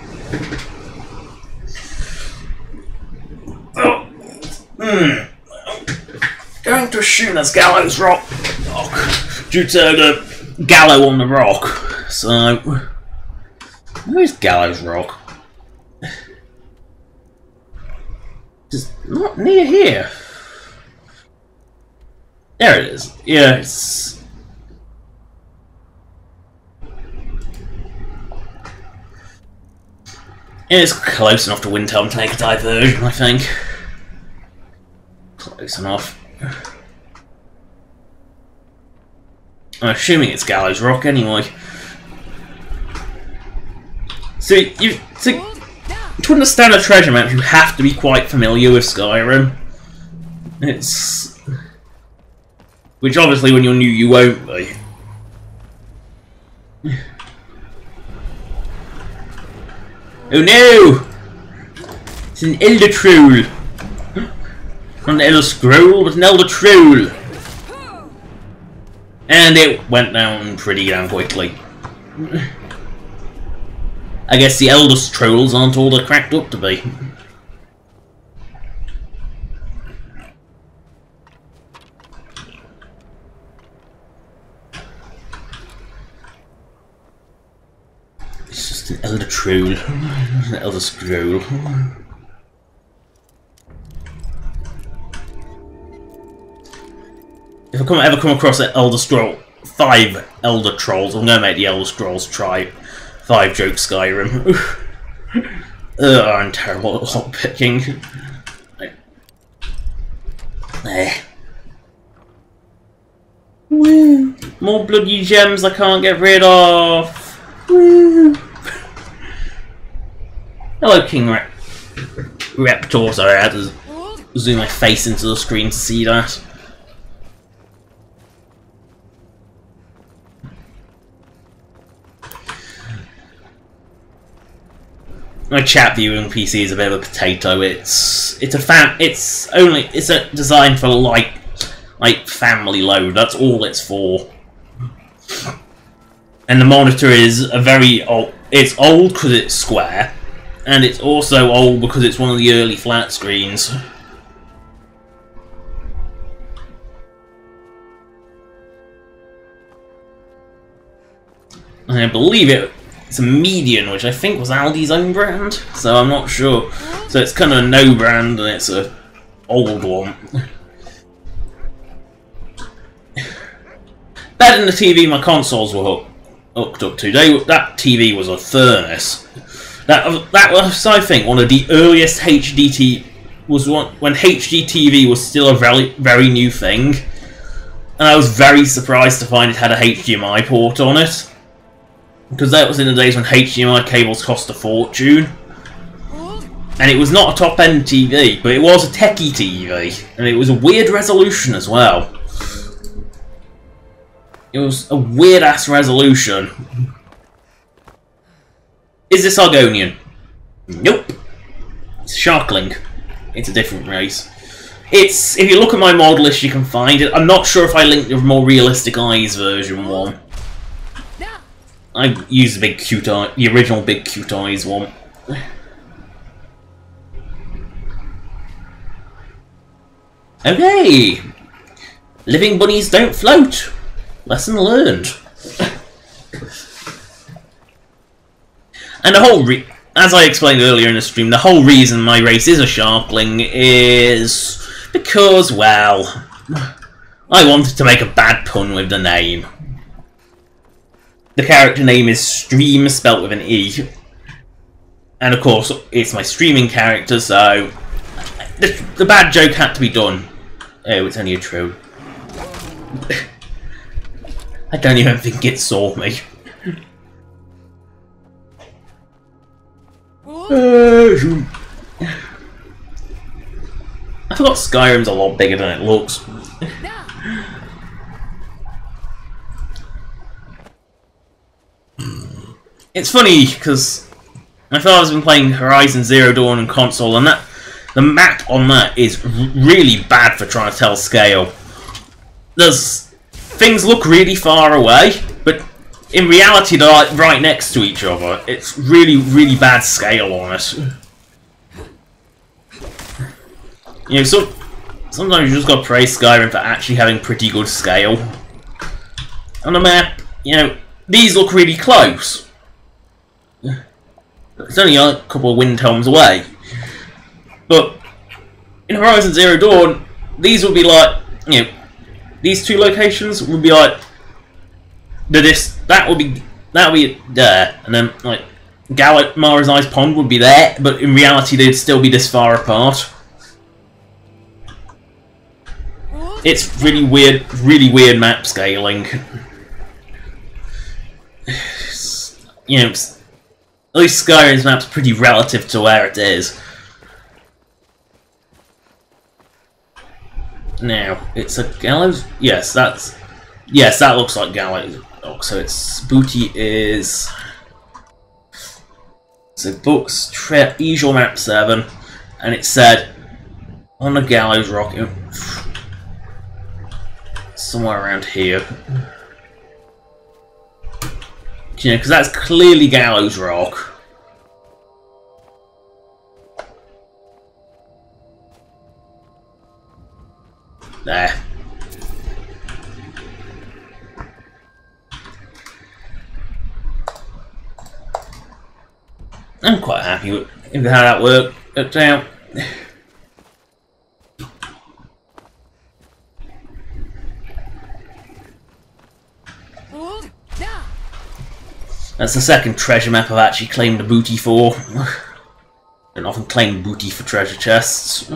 Oh. Going to assume that's Gallows Rock. Due to the gallow on the rock. So, where's Gallows Rock? It's not near here. There it is. Yeah, it's... It's close enough to Windhelm to make a diversion, I think. Close enough. I'm assuming it's Gallows Rock anyway. So, to understand a treasure map, you have to be quite familiar with Skyrim. It's... Which obviously when you're new you won't be. Oh no! It's an Elder Troll! Not an Elder Scroll, but an Elder Troll! And it went down pretty damn quickly. I guess the Elder Trolls aren't all they're cracked up to be. It's just an Elder Troll, not an Elder Scroll. If I ever come across an Elder Scroll 5 Elder Trolls. I'm going to make the Elder Scrolls try 5 joke Skyrim. I'm terrible at hot picking. There. Woo! More bloody gems I can't get rid of. Woo! Hello, King Reptor. Sorry, I had to zoom my face into the screen to see that. My chat viewing PC is a bit of a potato. It's designed for like family load. That's all it's for. And the monitor is a very old. It's old because it's square, and it's also old because it's one of the early flat screens. And I believe it's a median, which I think was Aldi's own brand, so I'm not sure. So it's kind of a no brand, and it's a old one. Better than the TV my consoles were hooked up to. That TV was a furnace. That was, I think, one of the earliest HD was when HD TV was still a very, very new thing, and I was very surprised to find it had a HDMI port on it. Because that was in the days when HDMI cables cost a fortune. And it was not a top-end TV, but it was a techie TV. And it was a weird resolution as well. It was a weird-ass resolution. Is this Argonian? Nope. It's Sharkling. It's a different race. If you look at my mod list, you can find it. I'm not sure if I linked the more realistic eyes version one. I used the original big cute eyes one. Okay! Living bunnies don't float! Lesson learned. And the whole as I explained earlier in the stream, the whole reason my race is a Sharkling is because, well, I wanted to make a bad pun with the name. The character name is Stream, spelt with an E. And of course, it's my streaming character, so the bad joke had to be done. Oh, it's only a true. I don't even think it saw me. I forgot Skyrim's a lot bigger than it looks. It's funny, because my father's been playing Horizon Zero Dawn on console, and the map on that is really bad for trying to tell scale. Things look really far away, but in reality they're like right next to each other. It's really, really bad scale on it. You know, sometimes you just gotta praise Skyrim for actually having pretty good scale. On the map, you know, these look really close. It's only a couple of wind helms away. But in Horizon Zero Dawn, these would be like, you know, these two locations would be like that would be there, and then like Mara's Ice Pond would be there, but in reality they'd still be this far apart. It's really weird map scaling. You know, at least Skyrim's map's pretty relative to where it is. Now, it's a gallows? Yes, that looks like gallows. Oh, so its booty is... So books, usual map 7, and it said on the gallows rock, somewhere around here. You know, because that's clearly Gallows Rock. There. I'm quite happy with how that worked out.
Hold. Now.
That's the second treasure map I've actually claimed a booty for. Don't often claim booty for treasure chests.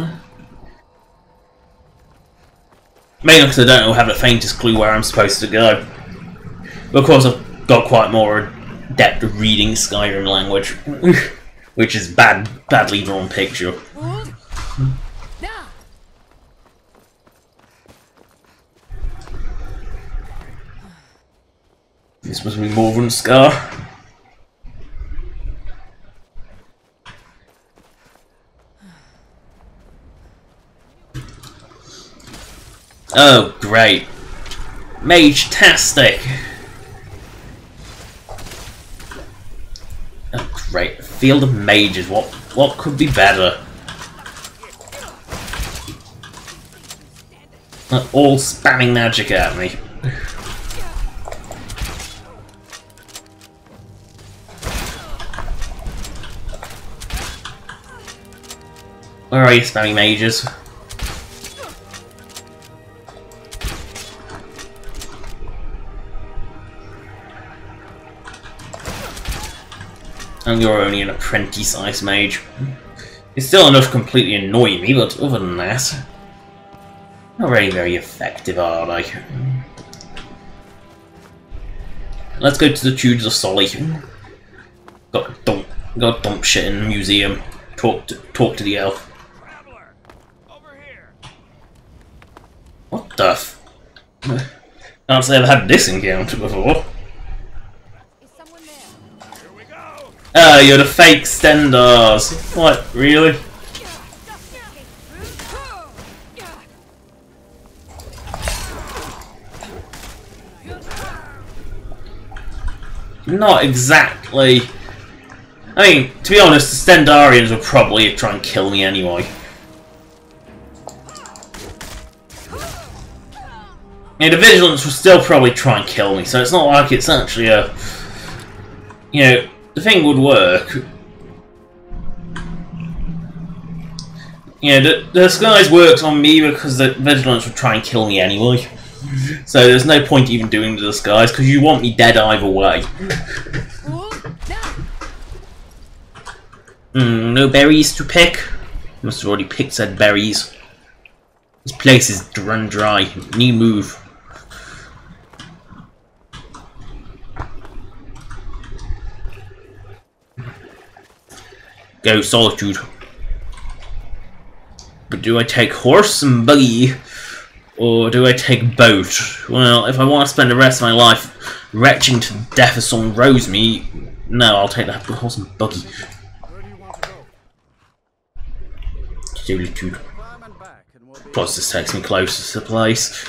Mainly because I don't have the faintest clue where I'm supposed to go. But of course I've got quite more depth of reading Skyrim language. Which is badly drawn picture.
Hold. Now.
This must be more than Scar. Oh, great. Mage-tastic! Oh, great. Field of Mages. What could be better? All spamming magic at me. Where are you, spamming mages? And you're only an apprentice-sized mage. It's still enough to completely annoy me, but other than that, not really very effective, are they? Let's go to the Tudors of Solly. Got to dump shit in the museum. Talk to the elf. What the f? Can't say I've had this encounter before. Oh, you're the fake Stendars. What, really? Not exactly. I mean, to be honest, the Stendarians would probably try and kill me anyway. Yeah, the Vigilants will still probably try and kill me, so it's not like it's actually a... You know, the thing would work. You know, the disguise works on me because the Vigilants would try and kill me anyway. So there's no point even doing the disguise, because you want me dead either way. No berries to pick? Must have already picked said berries. This place is run dry. New move. Go Solitude. But do I take horse and buggy? Or do I take boat? Well, if I want to spend the rest of my life retching to death as someone rows me, no, I'll take that horse and buggy. Solitude. Plus, this takes me closer to the place.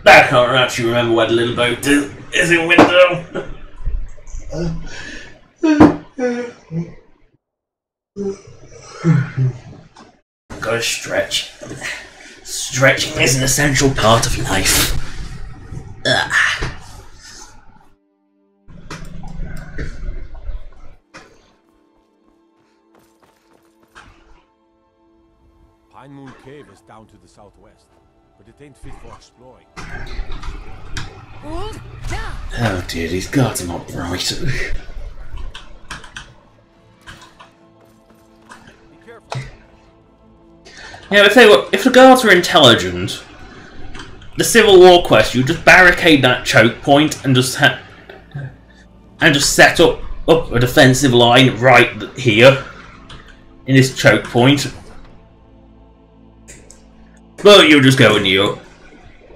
I can't actually remember where the little boat is in window. Gotta stretch. Stretching is an essential part of life. Ugh.
Pine Moon Cave is down to the southwest, but it ain't fit for exploring.
Oh dear, these guards are not right. Yeah, if the guards were intelligent, the Civil War quest, you just barricade that choke point and just set up a defensive line right here in this choke point. But you'll just go in here.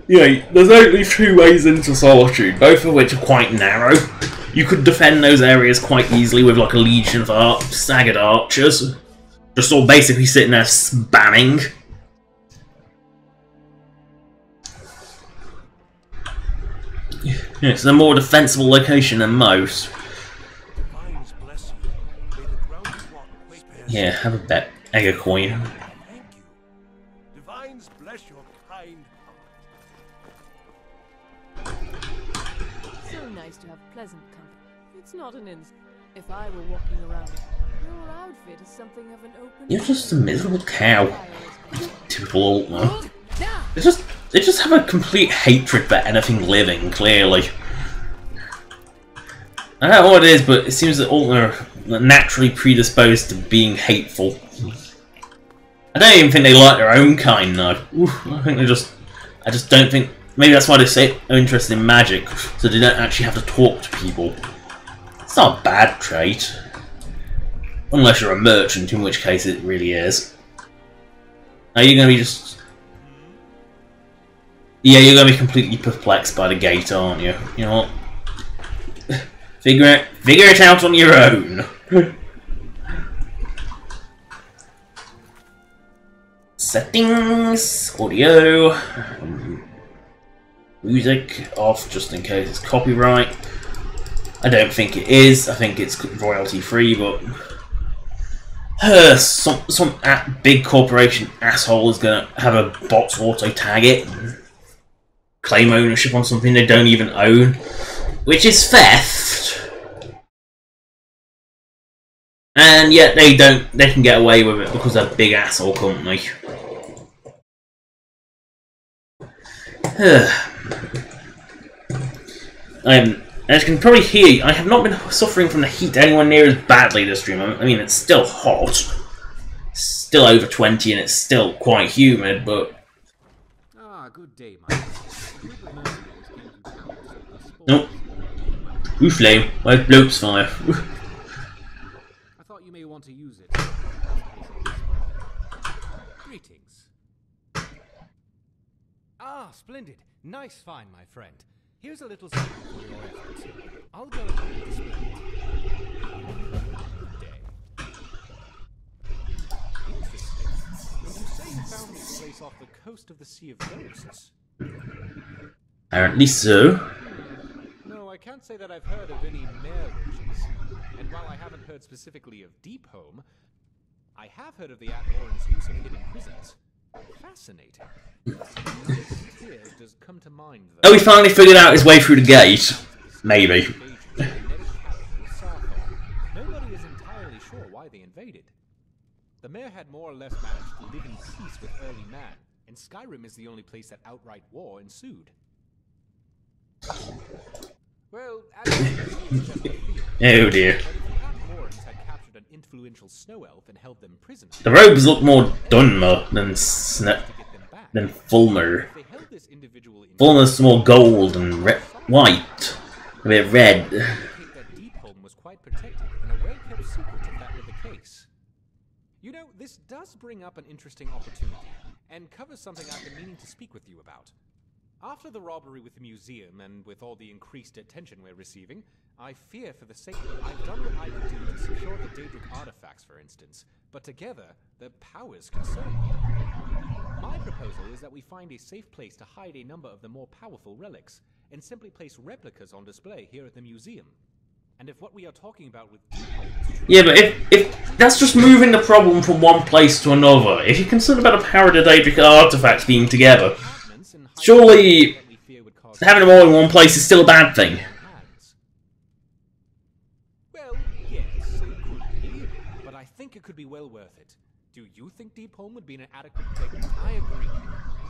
Yeah, there's only two ways into Solitude, both of which are quite narrow. You could defend those areas quite easily with like a legion of staggered archers. Just all basically sitting there spamming. It's a more defensible location than most. Yeah, have a bet. Egg a coin.
So nice to have pleasant company. It's not an insult. If I were walking around, your outfit is something of an open...
You're just a miserable cow. typical Altmer.
Da!
They just have a complete hatred for anything living, clearly. I don't know what it is, but it seems that Altmer are naturally predisposed to being hateful. I don't even think they like their own kind, though. I think I just don't think... Maybe that's why they say they're interested in magic, so they don't actually have to talk to people. It's not a bad trait. Unless you're a merchant, in which case it really is. Are you going to be just... Yeah, you're going to be completely perplexed by the gate, aren't you? You know what? Figure it out on your own. Settings, audio, music off just in case it's copyright. I don't think it is. I think it's royalty free, but some big corporation asshole is gonna have a bot auto tag it, and claim ownership on something they don't even own, which is theft. And yet they can get away with it because they're a big asshole company. As you can probably hear, I have not been suffering from the heat anywhere near as badly this stream. I mean, it's still hot, still over 20, and it's still quite humid, but...
Ah, good day, my
Nope. Ooh, flame. Where's Bloke's fire?
I thought you may want to use it. Greetings. Ah, splendid. Nice find, my friend. Here's a little something for your efforts. I'll go ahead and display it. Day. Interesting. When you say you found this place off the coast of the Sea of Ghosts.
Apparently so.
No, I can't say that I've heard of any mare witches. And while I haven't heard specifically of Deep Home, I have heard of the Atmoran's use of hidden prisons. Fascinating. Here does come to mind, though.
Oh, he finally figured out his way through the gate. Maybe.
Nobody is entirely sure why they invaded. The mayor had more or less managed to live in peace with early man, and Skyrim is the only place that outright war ensued. Well, it's just a theory.
Oh dear.
But if the Atmorans had captured an influential snow elf and held them prisoners,
The robes look more Dwemer than Fulmer.
they held this individual in
Fulmer's more gold and white. A bit red.
indicate that Deep Home was quite protected and a well-kept secret if that were the case. You know, this does bring up an interesting opportunity, and covers something I've been meaning to speak with you about. After the robbery with the museum, and with all the increased attention we're receiving, I fear for the sake of it, I've done what I could do to secure the Daedric artifacts, for instance, but together, their powers concern me. My proposal is that we find a safe place to hide a number of the more powerful relics, and simply place replicas on display here at the museum. And if what we are talking about with Deep Home is true...
Yeah, but if that's just moving the problem from one place to another. If you're concerned about the power of the Daedric artifacts being together, surely having them all in one place is still a bad thing.
Well, yes, it could be, but I think it could be well worth it. Do you think Deep Home would be an adequate place? I agree.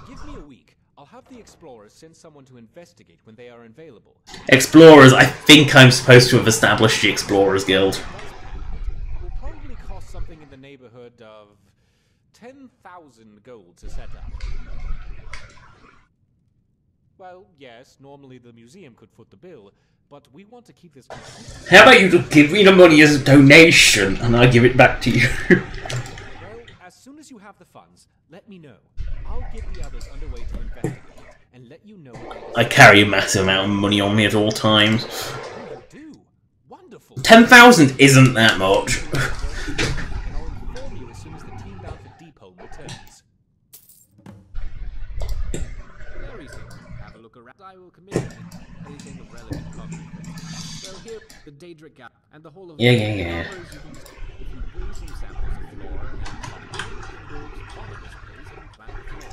Give me a week. I'll have the explorers send someone to investigate when they are available.
Explorers, I think I'm supposed to have established the Explorers Guild.
It will probably cost something in the neighborhood of 10,000 gold to set up. Well, yes, normally the museum could foot the bill, but we want to keep this...
How about you just give me the money as a donation, and I give it back to you?
Well, as soon as you have the funds, let me know. I'll get the others underway to investigate, and let you know what
I carry a massive amount of money on me at all times.
you do. Wonderful.
10,000 isn't that much.
And I'll inform you as soon as the team bound for Deep Home returns. Very soon. Have a look around. I will commit anything of relevant consequence. So here, the Daedric Gap and the whole of
Yeah.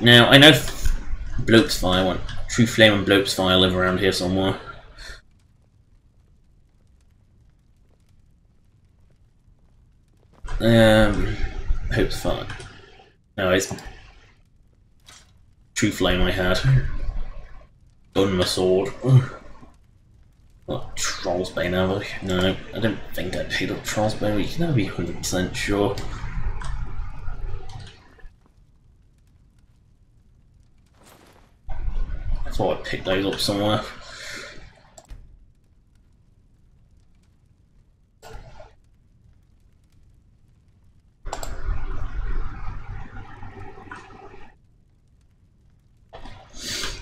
Now, I know Bloke's Fire, True Flame and Bloke's Fire live around here somewhere. Hope's Fire. No, it's true flame I had. Dwemer sword. What, Troll's Bane have I? No, I don't think I picked up Troll's Bane, but you can never be 100% sure. I thought I picked those up somewhere.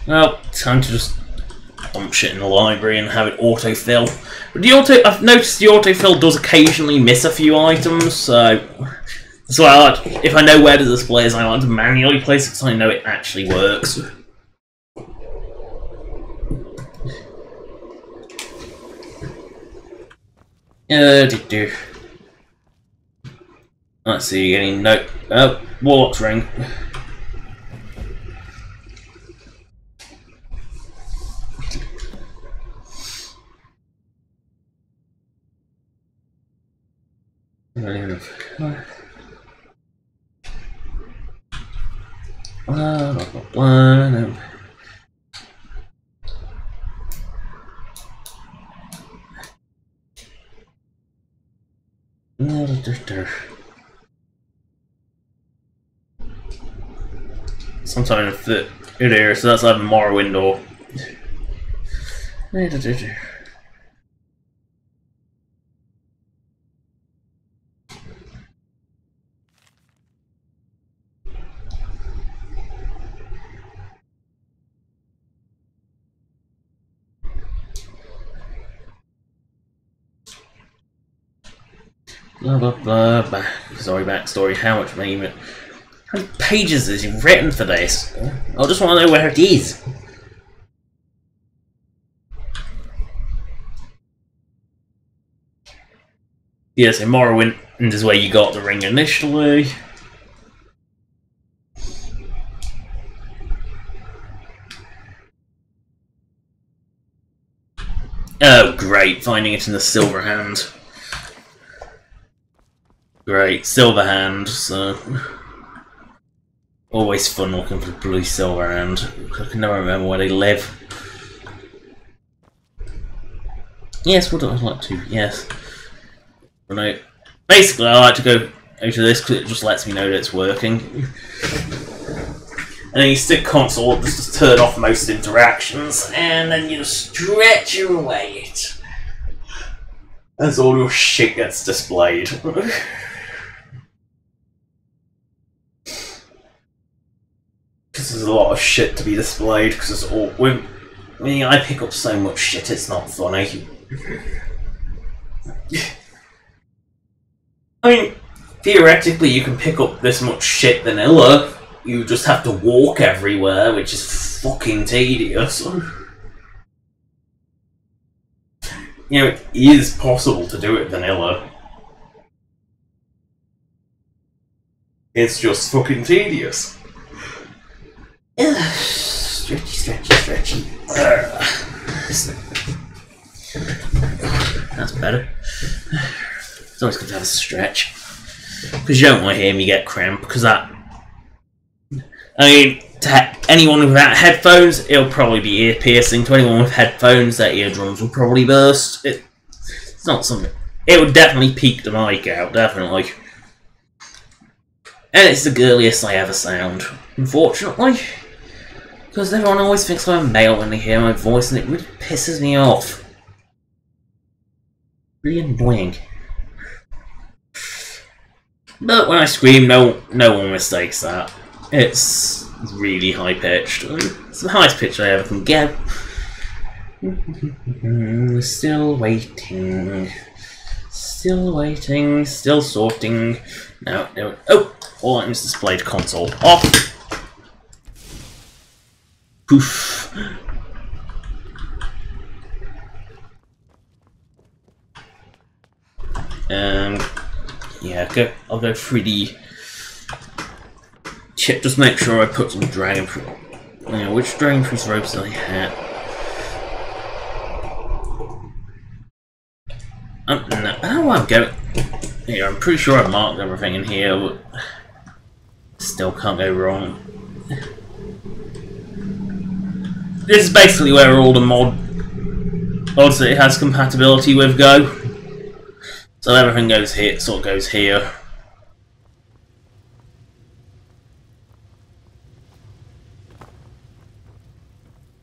Well, time to just dump shit in the library and have it autofill. But I've noticed the autofill does occasionally miss a few items, so I like, if I know where the display is, I like to manually place it so I know it actually works. Let's see, getting no. Oh, Warlock's ring. Sometime in here, so that's either Morrowind or. Blah blah blah. Sorry, backstory. How much money? How many pages is he written for this? I just want to know where it is. Yes, in Morrowind is where you got the ring initially. Oh, great! Finding it in the Silver Hand. Great, Silver Hand. So always fun looking for the blue Silver Hand. I can never remember where they live. Yes, would I like to? Yes. Right. Basically, I like to go to this because it just lets me know that it's working. And then you stick console up just to turn off most interactions, and then you just stretch your way it. As all your shit gets displayed. Because there's a lot of shit to be displayed, because it's all... I mean, I pick up so much shit, it's not funny. I mean, theoretically you can pick up this much shit vanilla, you just have to walk everywhere, which is fucking tedious. You know, it is possible to do it vanilla. It's just fucking tedious. Stretchy. That's better. It's always good to have a stretch. Because you don't want to hear me get cramp, because that... I mean, to anyone without headphones, it'll probably be ear piercing. To anyone with headphones, their eardrums will probably burst. It's not something... It would definitely peak the mic out, definitely. And it's the girliest I ever sound, unfortunately. Because everyone always thinks I'm a male when they hear my voice, and it really pisses me off. Really annoying. But when I scream, no one mistakes that. It's really high pitched. It's the highest pitch I ever can get. Still waiting. Still sorting. No. Oh! All items displayed, console off. Poof. Yeah, I'll go 3D. Just make sure I put some dragon fruit. Which dragon fruit ropes did I have? No, I don't know where I'm going. Yeah, I'm pretty sure I marked everything in here, but still can't go wrong. this is basically where all the mods that it has compatibility with go. So everything goes here, sort of goes here.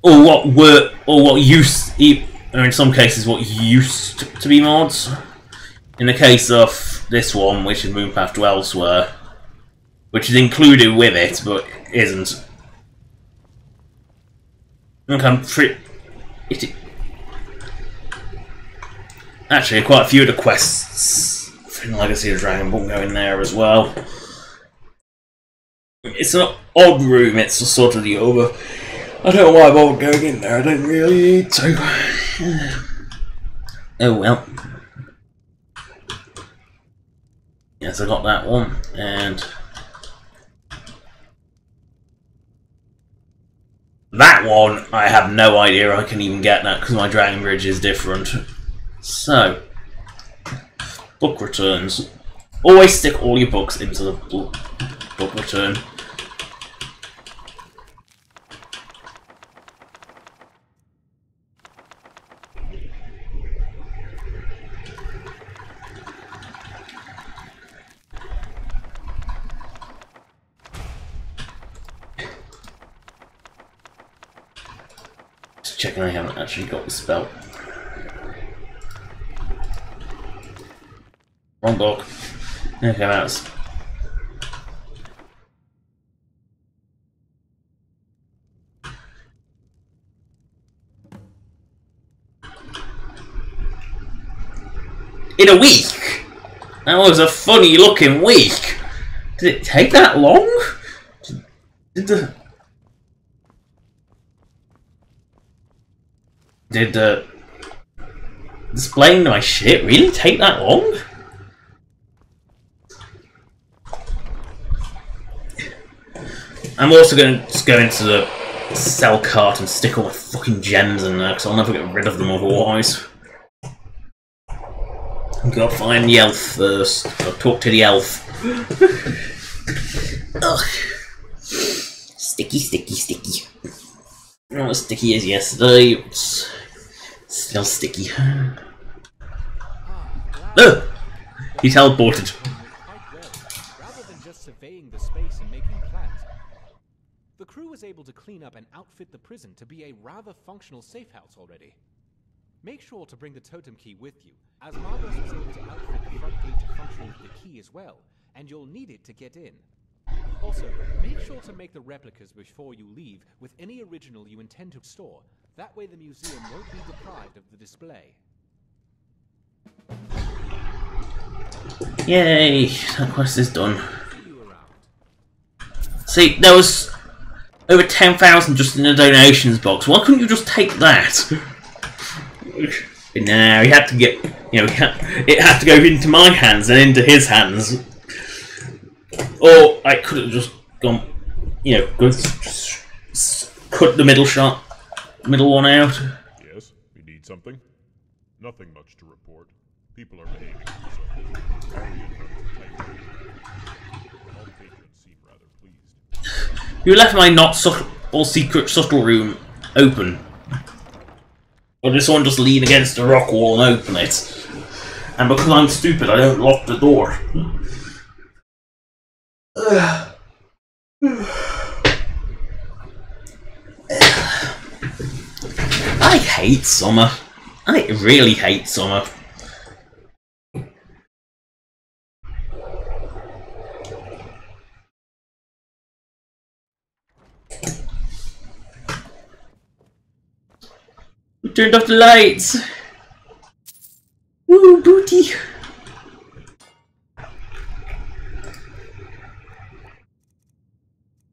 Or what used, or in some cases what used to be mods. In the case of this one, which is Moonpath to Elsewhere, which is included with it, but isn't. Okay, actually, quite a few of the quests in Legacy of Dragon Ball go in there as well. It's an odd room, it's just sort of the over. I don't know why I bothered going in there, I don't really need to. Oh well. Yes, I got that one, and that one, I have no idea I can even get that because my Dragon Bridge is different. So, book returns. Always stick all your books into the book return. Just checking I haven't actually got the spell. Wrong book. Okay, that's. In a week? That was a funny looking week. Did it take that long? Did displaying my shit really take that long? I'm also going to just go into the sell cart and stick all my fucking gems in there because I'll never get rid of them otherwise. I've got to find the elf first. I'll talk to the elf. Ugh. Sticky, sticky, sticky. Not as sticky as yesterday, it's still sticky. Ugh! He teleported.
Rather than just surveying the space and making plans, the crew was able to clean up and outfit the prison to be a rather functional safe house already. Make sure to bring the totem key with you, as Margos was able to outfit the front gate to function with the key as well, and you'll need it to get in. Also, make sure to make the replicas before you leave with any original you intend to store. That way the museum won't be deprived of the display.
Yay! That quest is done. See, there was over 10,000 just in the donations box. Why couldn't you just take that? No, he had to get, it had to go into my hands and into his hands. Or I could have just gone, cut the middle one out.
Yes, we need something. Nothing much to report. People are behaving themselves. All the patrons seem rather pleased.
You left my not all secret subtle room open. Or did someone just lean against a rock wall and open it? And because I'm stupid, I don't lock the door. I hate summer. I really hate summer. We turned off the lights. Woo, booty.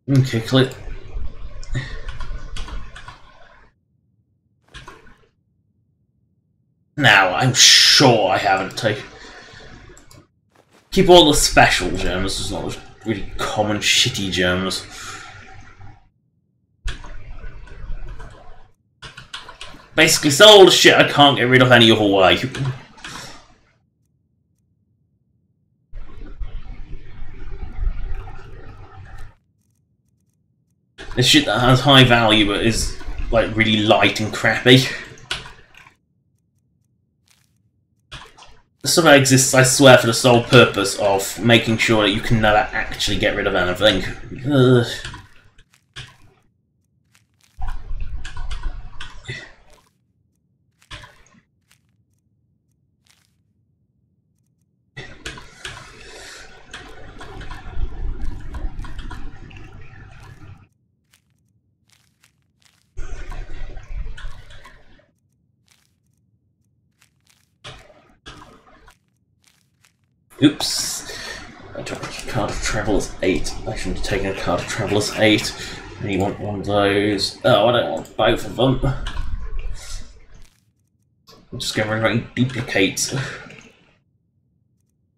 Okay, click. Now, I'm sure I haven't taken. Keep all the special gems, just not the really common shitty gems. Basically, sell all the shit I can't get rid of any other way. The shit that has high value but is like really light and crappy. Stuff that exists, I swear, for the sole purpose of making sure that you can never actually get rid of anything. Ugh. Oops. I took a card of Traveller's 8. I shouldn't have taken a card of Traveller's 8. And you want one of those. Oh, I don't want both of them. I'm just getting rid of any duplicates.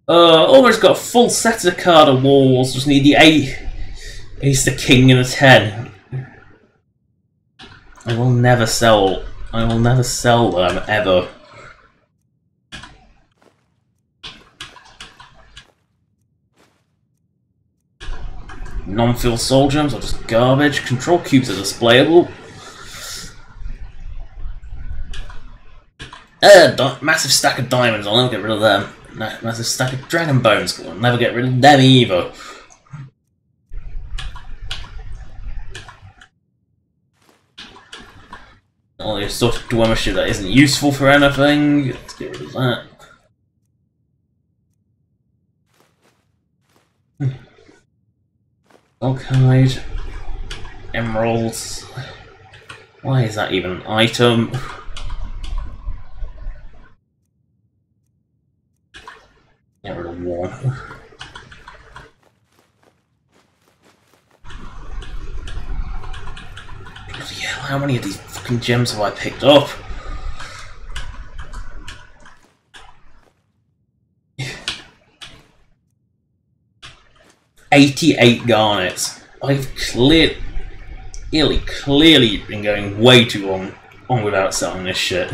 Almost got a full set of card of walls. Just need the 8. Ace the King and a 10. I will never sell them, ever. Non-field soul gems are just garbage. Control cubes are displayable. Massive stack of diamonds, I'll never get rid of them. Massive stack of dragon bones, I'll never get rid of them either. All this sort of Dwemer shit that isn't useful for anything. Let's get rid of that. Alkyd, emeralds. Why is that even an item? Get rid of one. Bloody hell, how many of these fucking gems have I picked up? $88 garnets. I've clearly been going way too long on without selling this shit.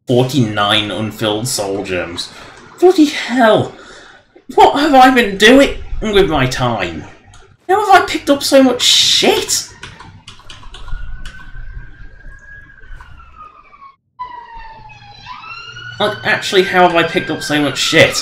49 unfilled soul gems. Bloody hell! What have I been doing with my time? How have I picked up so much shit? Like, actually, how have I picked up so much shit?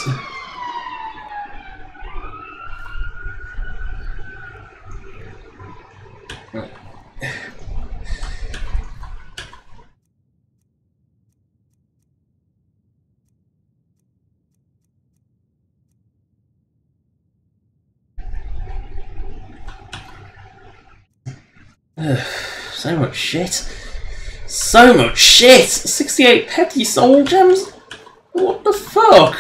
So much shit. So much shit! 68 petty soul gems? What the fuck?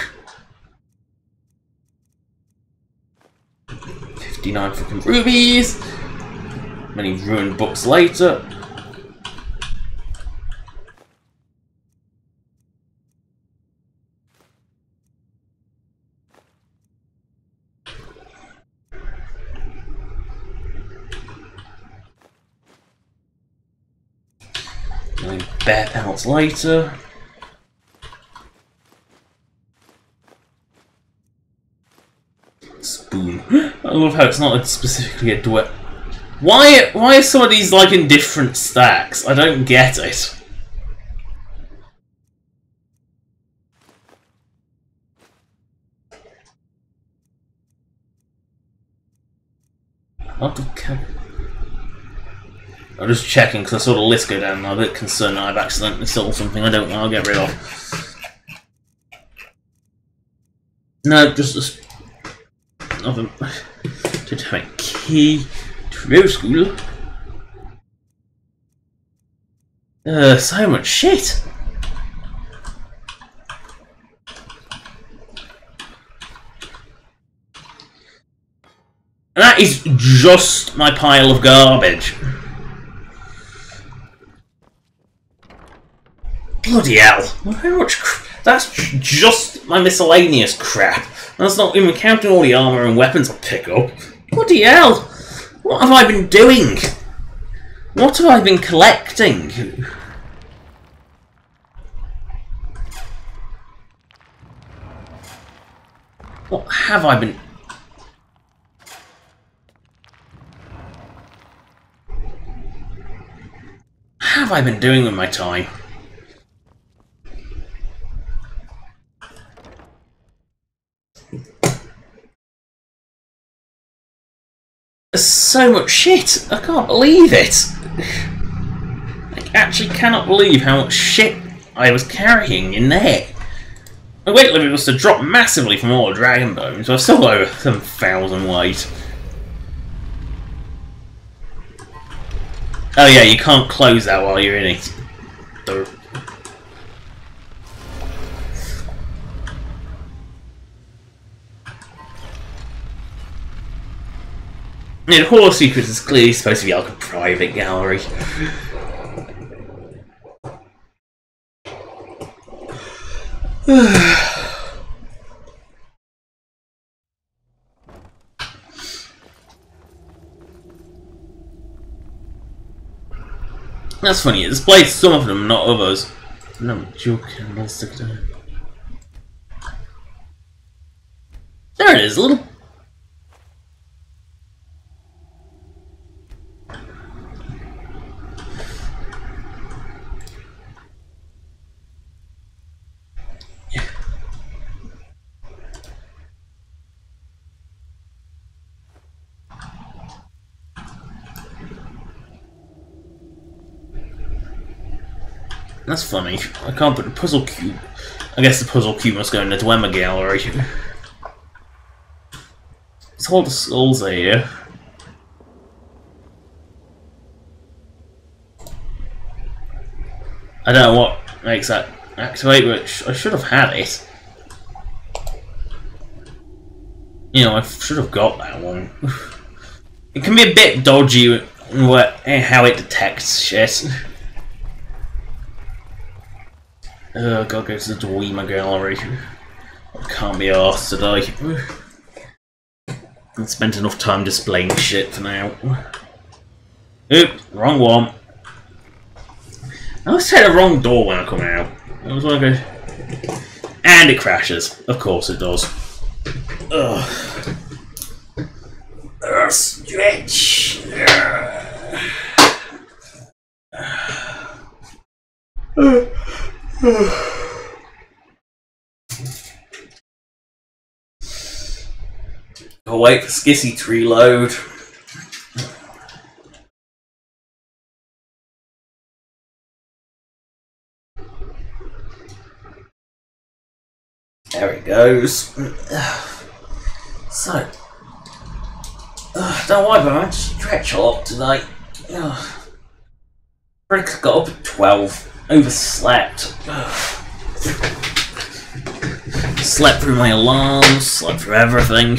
59 fucking rubies. Many ruined books later. Bear pelts later. Spoon. I love how it's not specifically a Dwemer. Why are some of these like in different stacks? I don't get it. I'm just checking because I saw the list go down and I'm a bit concerned that I've accidentally sold something I don't know I'll get rid of. No, just nothing. Totemic key. True school. So much shit. And that is just my pile of garbage. Bloody hell. How much that's just my miscellaneous crap. That's not even counting all the armour and weapons I pick up. Bloody hell. What have I been doing? What have I been collecting? What have I been... have I been doing with my time? There's so much shit! I can't believe it! I actually cannot believe how much shit I was carrying in there. My weight limit must have dropped massively from all the dragon bones, so I've still got over 7,000 weight. Oh yeah, you can't close that while you're in it. Yeah, the Hall Secrets is clearly supposed to be like a private gallery. That's funny, it displays some of them, not others. No, joking, I'll stick it down. There it is, a little. That's funny. I can't put the puzzle cube. I guess the puzzle cube must go in the Dwemer gallery. It's all the skulls are here. I don't know what makes that activate, but I should have had it. You know, I should have got that one. It can be a bit dodgy how it detects shit. Oh, gotta go to the Dwemer gallery. I can't be arsed today. I've spent enough time displaying shit for now. Oop, wrong one. I always take the wrong door when I come out. I was like and it crashes. Of course it does. Ugh. Stretch. I'll wait for Skissy to reload. There it goes. So, don't worry about it, I stretch a lot tonight. Rick got up at 12. Overslept. Slept through my alarms, slept through everything.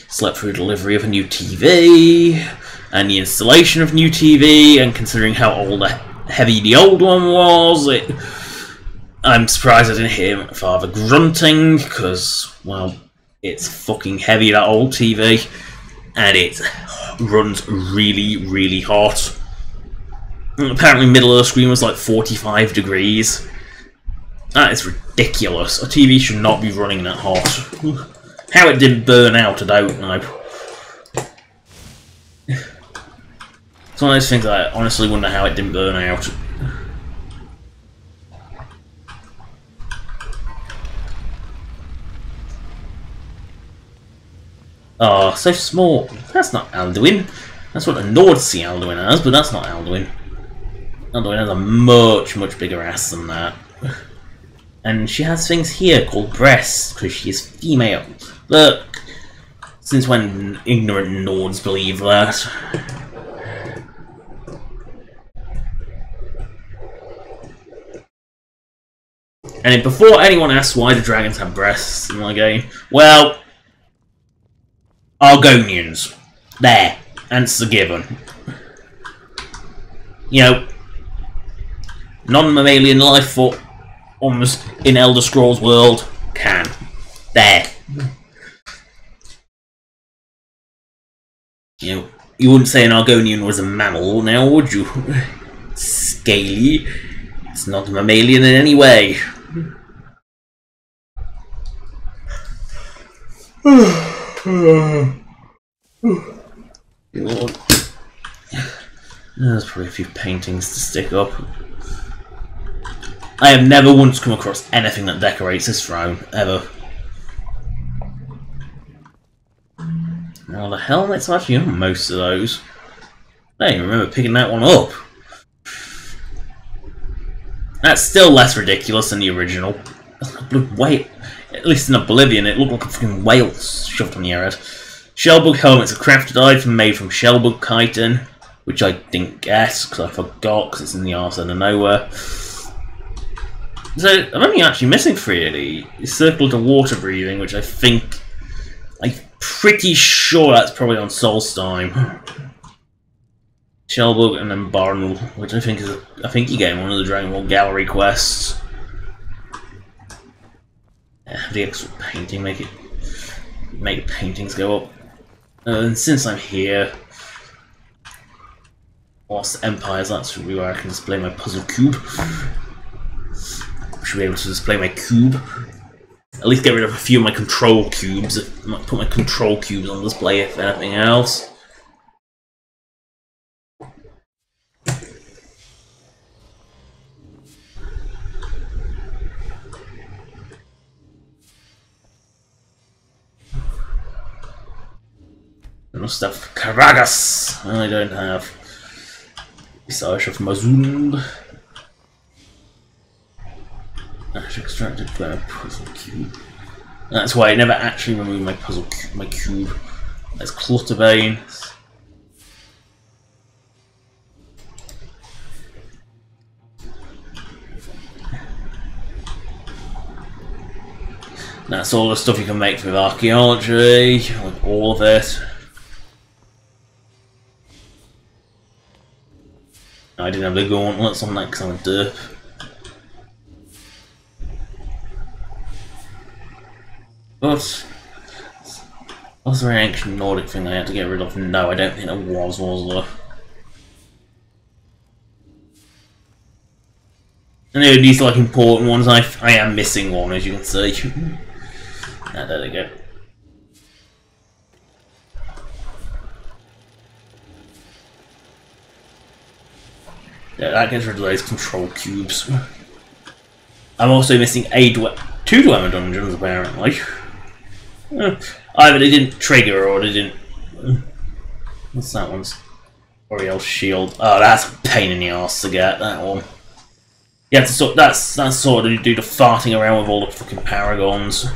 Slept through delivery of a new TV, and the installation of new TV, and considering how heavy the old one was, I'm surprised I didn't hear my father grunting, because, well, it's fucking heavy, that old TV, and it runs really, really hot. And apparently middle of the screen was like 45 degrees. That is ridiculous. A TV should not be running that hot. How it didn't burn out, I don't know. It's one of those things I honestly wonder how it didn't burn out. Oh, so small. That's not Alduin. That's what a Nord Sea Alduin has, but that's not Alduin. Alduin has a much, much bigger ass than that. And she has things here called breasts, because she is female. Look, since when ignorant Nords believe that? And before anyone asks why the dragons have breasts in my game, well, Argonians. There. Answer given. You know, non-mammalian life forms in Elder Scrolls world can. There. You know, you wouldn't say an Argonian was a mammal now, would you? Scaly. It's not a mammalian in any way. Lord. There's probably a few paintings to stick up. I have never once come across anything that decorates this throne, ever. Now the helmet's actually on most of those. I don't even remember picking that one up. That's still less ridiculous than the original. Wait, at least in Oblivion, it looked like a fucking whale shoved on your head. Shellbug helmets are crafted item made from shellbug chitin, which I didn't guess because I forgot because it's in the arse end of nowhere. So I'm only actually missing 3 of the circle to water breathing, which I'm pretty sure that's probably on Solstheim. Shellbug and then Barnel, which I think you get in one of the Dragon Ball Gallery quests. Yeah, the extra painting make the paintings go up. And since I'm here, whilst Empires, that's where I can display my puzzle cube. I should be able to display my cube. At least get rid of a few of my control cubes. Put my control cubes on display if anything else. No stuff. Karagas! I don't have. Visage of Mazund. Ash extracted from a puzzle cube. That's why I never actually removed my cube. That's Clutterbane. That's all the stuff you can make with archaeology, like all of it. I didn't have the gauntlets on that because I'm a derp. But was there an ancient Nordic thing I had to get rid of? No, I don't think there was there? Anyway, these like important ones, I am missing one, as you can see. Ah, there they go. Yeah, that gets rid of those control cubes. I'm also missing two Dwemer dungeons, apparently. Either they didn't trigger or they didn't. What's that one's? Oriel's shield. Oh, that's a pain in the arse to get that one. Yeah, that's sort of do the farting around with all the fucking paragons.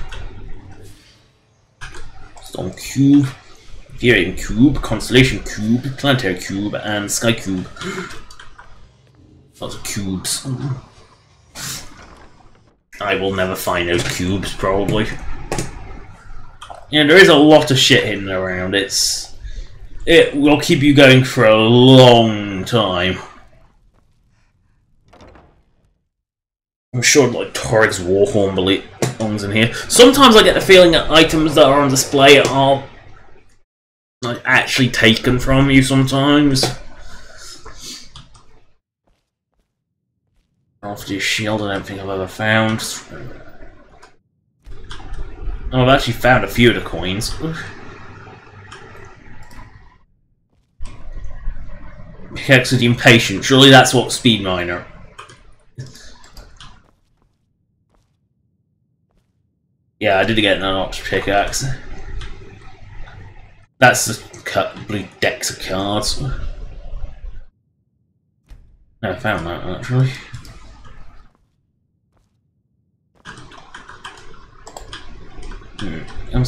Storm cube, Viridian cube, constellation cube, planetary cube, and sky cube. Lots of cubes. I will never find those cubes, probably. Yeah, there is a lot of shit hidden around. It will keep you going for a long time. I'm sure like Torig's Warhorn belongs in here. Sometimes I get the feeling that items that are on display are like actually taken from you sometimes. After your shield, I don't think I've ever found. Oh, I've actually found a few of the coins. Pickaxe of the Impatient. Surely that's what Speed Miner. Yeah, I did get an unlocked pickaxe. That's the blue decks of cards. I found that actually. I'm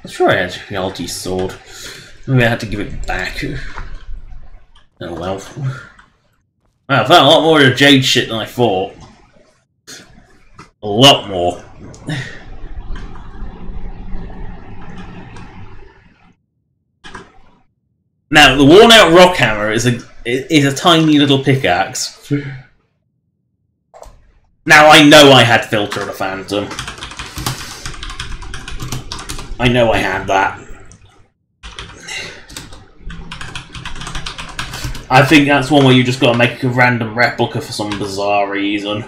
sure I had Humidity sword. Maybe I had to give it back. Oh well. I found a lot more of the jade shit than I thought. A lot more. Now the worn out rock hammer is a tiny little pickaxe. Now I know I had Filter of the Phantom. I know I had that. I think that's one where you just gotta make a random replica for some bizarre reason.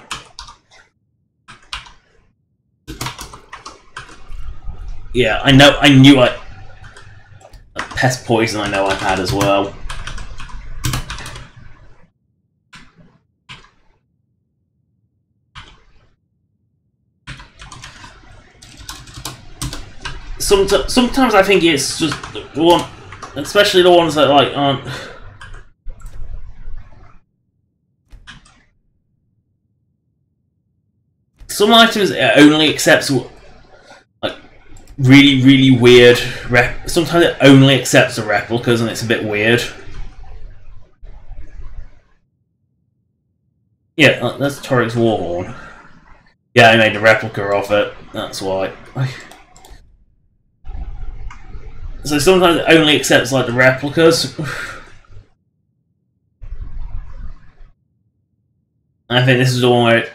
Yeah, I know. I knew pest poison I know I've had as well. Sometimes I think it's just the one, especially the ones that like aren't. Some items it only accepts like really weird. Sometimes it only accepts the replicas, and it's a bit weird. Yeah, that's Torik's Warhorn. Yeah, I made a replica of it. That's why. So sometimes it only accepts like the replicas. I think this is the one where it...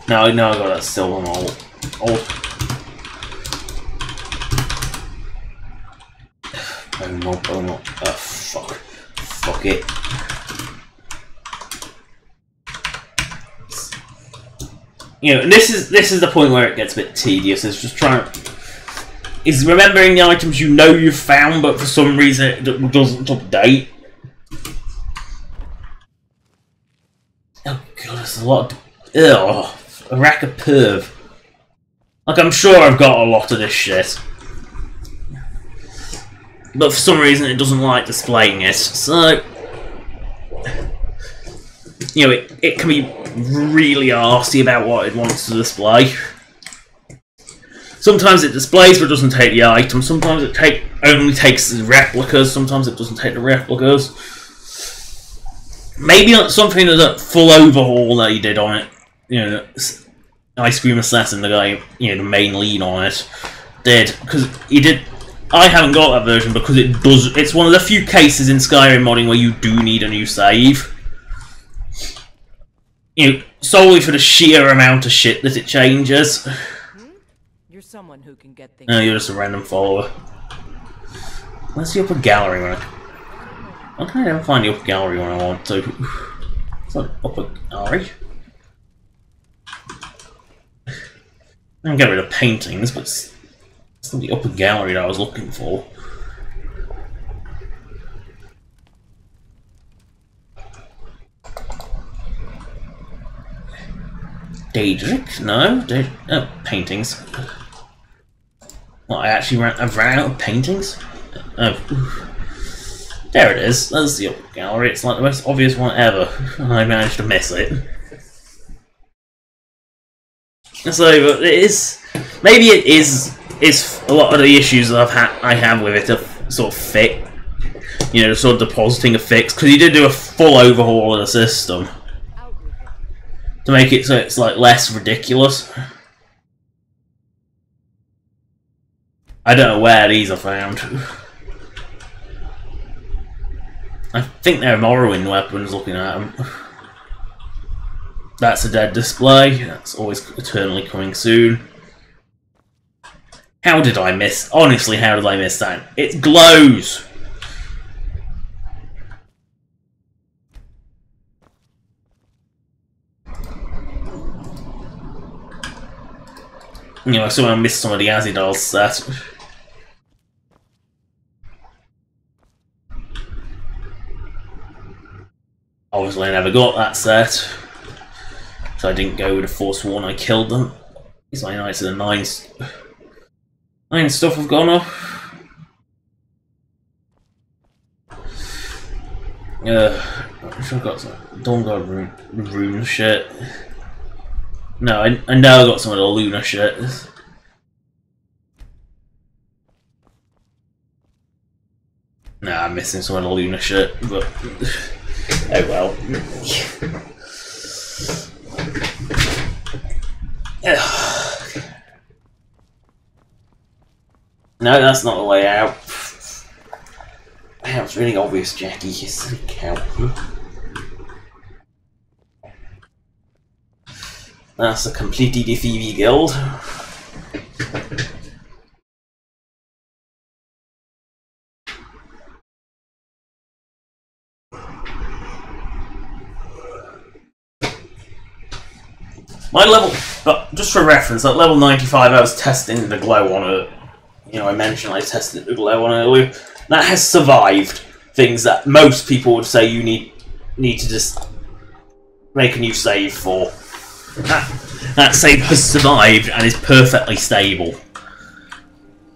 No, I got that silver one old. Oh no. Oh fuck. Fuck it. You know, this is the point where it gets a bit tedious. It's just is remembering the items you know you've found, but for some reason it doesn't update. Oh god, there's a lot of... Ugh. A rack of perv. Like, I'm sure I've got a lot of this shit. But for some reason it doesn't like displaying it, so... You know, it can be really arsey about what it wants to display. Sometimes it displays but doesn't take the item, sometimes it only takes the replicas, sometimes it doesn't take the replicas. Maybe not something as a full overhaul that he did on it. You know, Ice Cream Assassin, the guy, you know, the main lead on it, did. Because he did... I haven't got that version because it does... It's one of the few cases in Skyrim modding where you do need a new save. You know, solely for the sheer amount of shit that it changes.
You're someone who can get things.
No, you're just a random follower. Where's the upper gallery when Why can I never find the upper gallery when I want to? It's not upper gallery. I can get rid of paintings, but it's not the upper gallery that I was looking for. Daedric? No? Oh, paintings. Well, I've ran out of paintings? Oh. There it is. That's the upper gallery. It's like the most obvious one ever. I managed to miss it. So, it is... Maybe it is a lot of the issues that I have with it to sort of fit. You know, sort of depositing a fix. Because he did do a full overhaul of the system. To make it so it's like less ridiculous. I don't know where these are found. I think they're Morrowind weapons looking at them. That's a dead display. That's always eternally coming soon. How did I miss? Honestly, how did I miss that? It glows! You know, I somehow missed some of the Azidal set. Obviously I never got that set. So I didn't go with the Forsworn, I killed them. These are my Knights of the Nine stuff have gone off. I'm sure I've got some Dawn rune shit. No, I know I got some of the Luna shit. Nah, I'm missing some of the Luna shit, but oh well. No, that's not the way out. Wow, it's really obvious, Jackie. You silly cow. That's a completely defeaty guild. My level, but just for reference, at level 95 I was testing the glow on you know, I mentioned I tested it with low on earlier. That has survived things that most people would say you need to just make a new save for. That save has survived and is perfectly stable.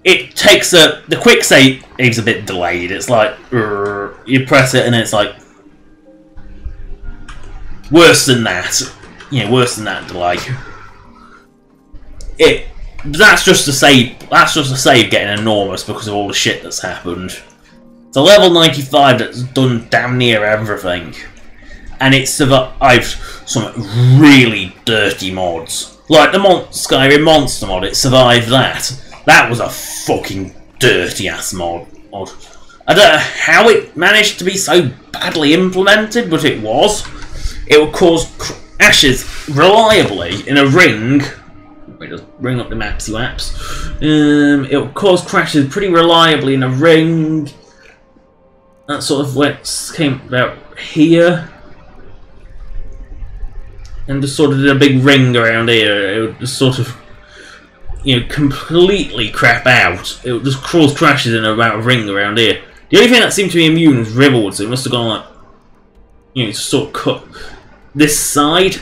It takes the quick save is a bit delayed. It's like you press it and it's like worse than that. You know, worse than that delay. That's just a save. That's just a save getting enormous because of all the shit that's happened. It's a level 95 that's done damn near everything, and it's survived some really dirty mods, like the Skyrim monster mod. It survived that. That was a fucking dirty ass mod. I don't know how it managed to be so badly implemented, but it was. It would cause crashes reliably in a ring. Let me just bring up the mapsy maps. It would cause crashes pretty reliably in a ring. That sort of came about here. And just sort of did a big ring around here. It would just sort of, you know, completely crap out. It would just cause crashes in about a ring around here. The only thing that seemed to be immune was Riverwood, so it must have gone like, you know, sort of cut this side.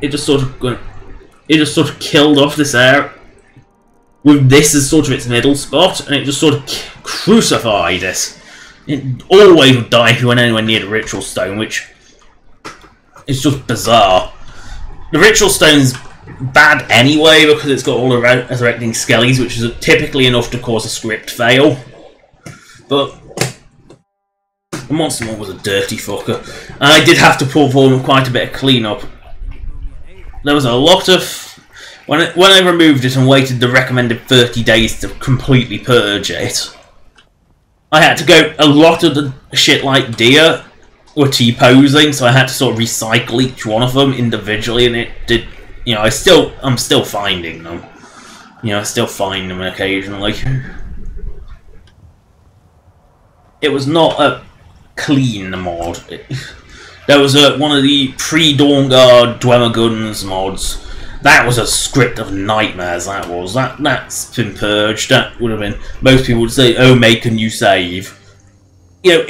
It just sort of killed off this area with this as sort of its middle spot, and it just sort of crucified it. It always would die if you went anywhere near the ritual stone, which is just bizarre. The ritual stone's bad anyway because it's got all the resurrecting Skellies, which is typically enough to cause a script fail. But the monster mod was a dirty fucker, and I did have to perform quite a bit of cleanup. There was a lot of... When I removed it and waited the recommended 30 days to completely purge it, I had to go... A lot of the shit like deer were T-posing, so I had to sort of recycle each one of them individually, and it did... You know, I'm still finding them. You know, I still find them occasionally. It was not a clean mod. There was one of the pre-Dawn Guard Dwemer guns mods. That was a script of nightmares, that was. That's been purged. That would have been... Most people would say, oh, make a new save. You know,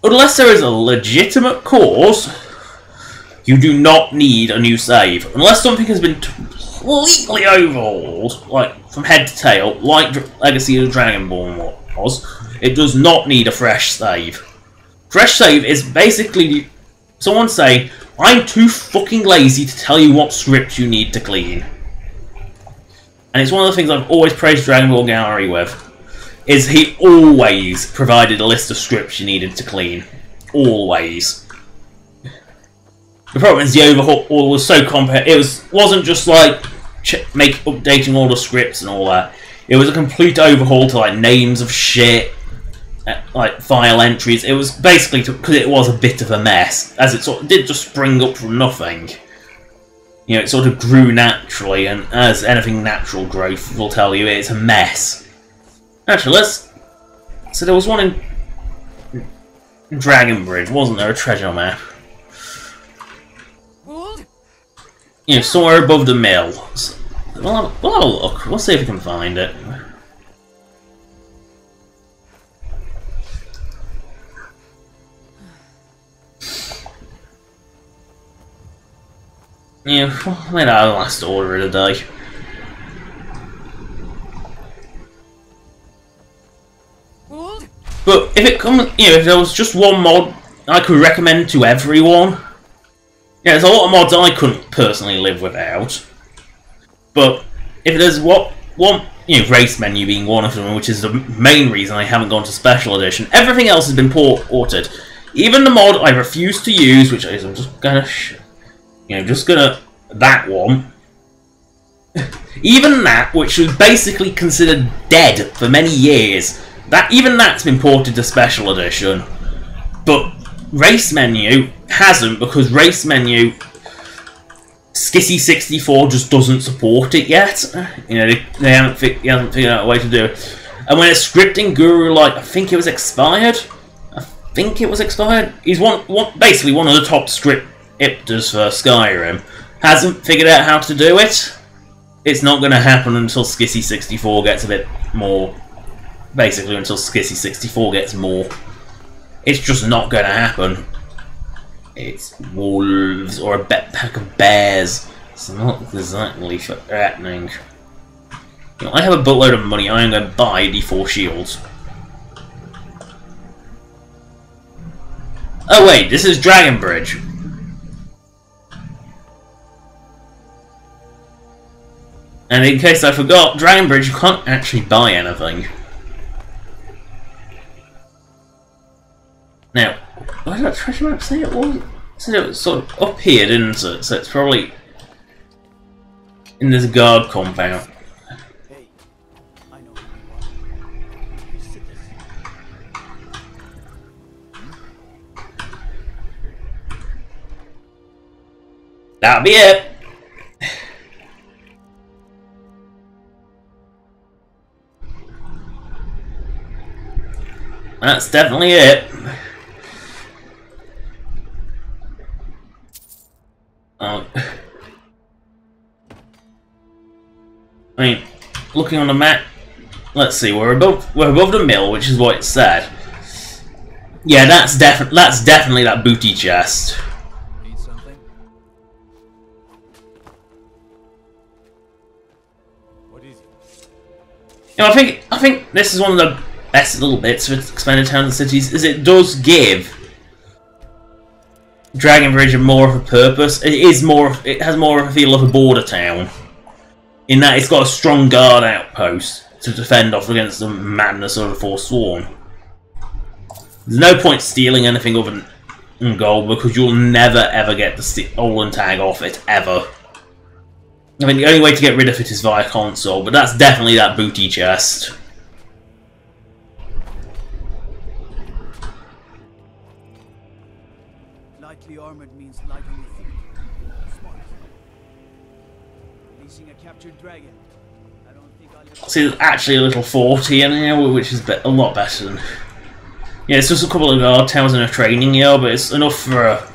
unless there is a legitimate cause, you do not need a new save. Unless something has been completely overhauled, like from head to tail, like Legacy of the Dragonborn was, it does not need a fresh save. Fresh save is basically someone saying, I'm too fucking lazy to tell you what script you need to clean. And it's one of the things I've always praised Dragon Ball Gallery with, is he always provided a list of scripts you needed to clean. Always. The problem is the overhaul was so compact. It wasn't just like updating all the scripts and all that. It was a complete overhaul to like names of shit, like file entries. It was basically because it was a bit of a mess, as it sort of did just spring up from nothing. You know, it sort of grew naturally, and as anything natural growth will tell you, it's a mess. Actually, so there was one in Dragon Bridge, wasn't there? A treasure map. You know, somewhere above the mill. We'll have a look. We'll see if we can find it. Yeah, we made our last order of the day. But if it comes, you know, if there was just one mod I could recommend to everyone, yeah, there's a lot of mods I couldn't personally live without. But if there's one, you know, race menu being one of them, which is the main reason I haven't gone to Special Edition, everything else has been ported. Even the mod I refuse to use, which I'm just gonna, you know, that one. Even that, which was basically considered dead for many years, even that's been ported to Special Edition. But race menu hasn't, because race menu Skissy 64 just doesn't support it yet. You know, they haven't figured out a way to do it. And when it's scripting guru, like, I think it was expired. He's basically one of the top scripters for Skyrim. Hasn't figured out how to do it. It's not going to happen until Skissy 64 gets a bit more basically until Skissy 64 gets more. It's just not going to happen. It's wolves or a pack of bears. It's not exactly threatening. You know, I have a buttload of money. I am going to buy D4 shields. Oh wait, this is Dragon Bridge. And in case I forgot, Dragon Bridge, you can't actually buy anything. Now, where did that treasure map say it was? It said it was sort of up here, didn't it? So it's probably in this guard compound.
Hey, I know who you are. You sit this.
That'll be it. That's definitely it. I mean, looking on the map, let's see. We're above the mill, which is what it said. Yeah, that's definitely that booty chest.
Need something? What is it?
You know, I think this is one of the best little bits of expanded towns and cities, is it does give Dragon Bridge more of a purpose. It has more of a feel of a border town, in that it's got a strong guard outpost to defend off against the madness of the Forsworn. There's no point stealing anything other than gold, because you'll never ever get the stolen tag off it, ever. I mean, the only way to get rid of it is via console, but that's definitely that booty chest.
Lightly armored means light on your feet. Smart. Releasing a captured dragon. I don't think I'll ever...
See, there's actually a little fort here now, which is a lot better than... Yeah, it's just a couple of guard towers and a training yard, but it's enough for a...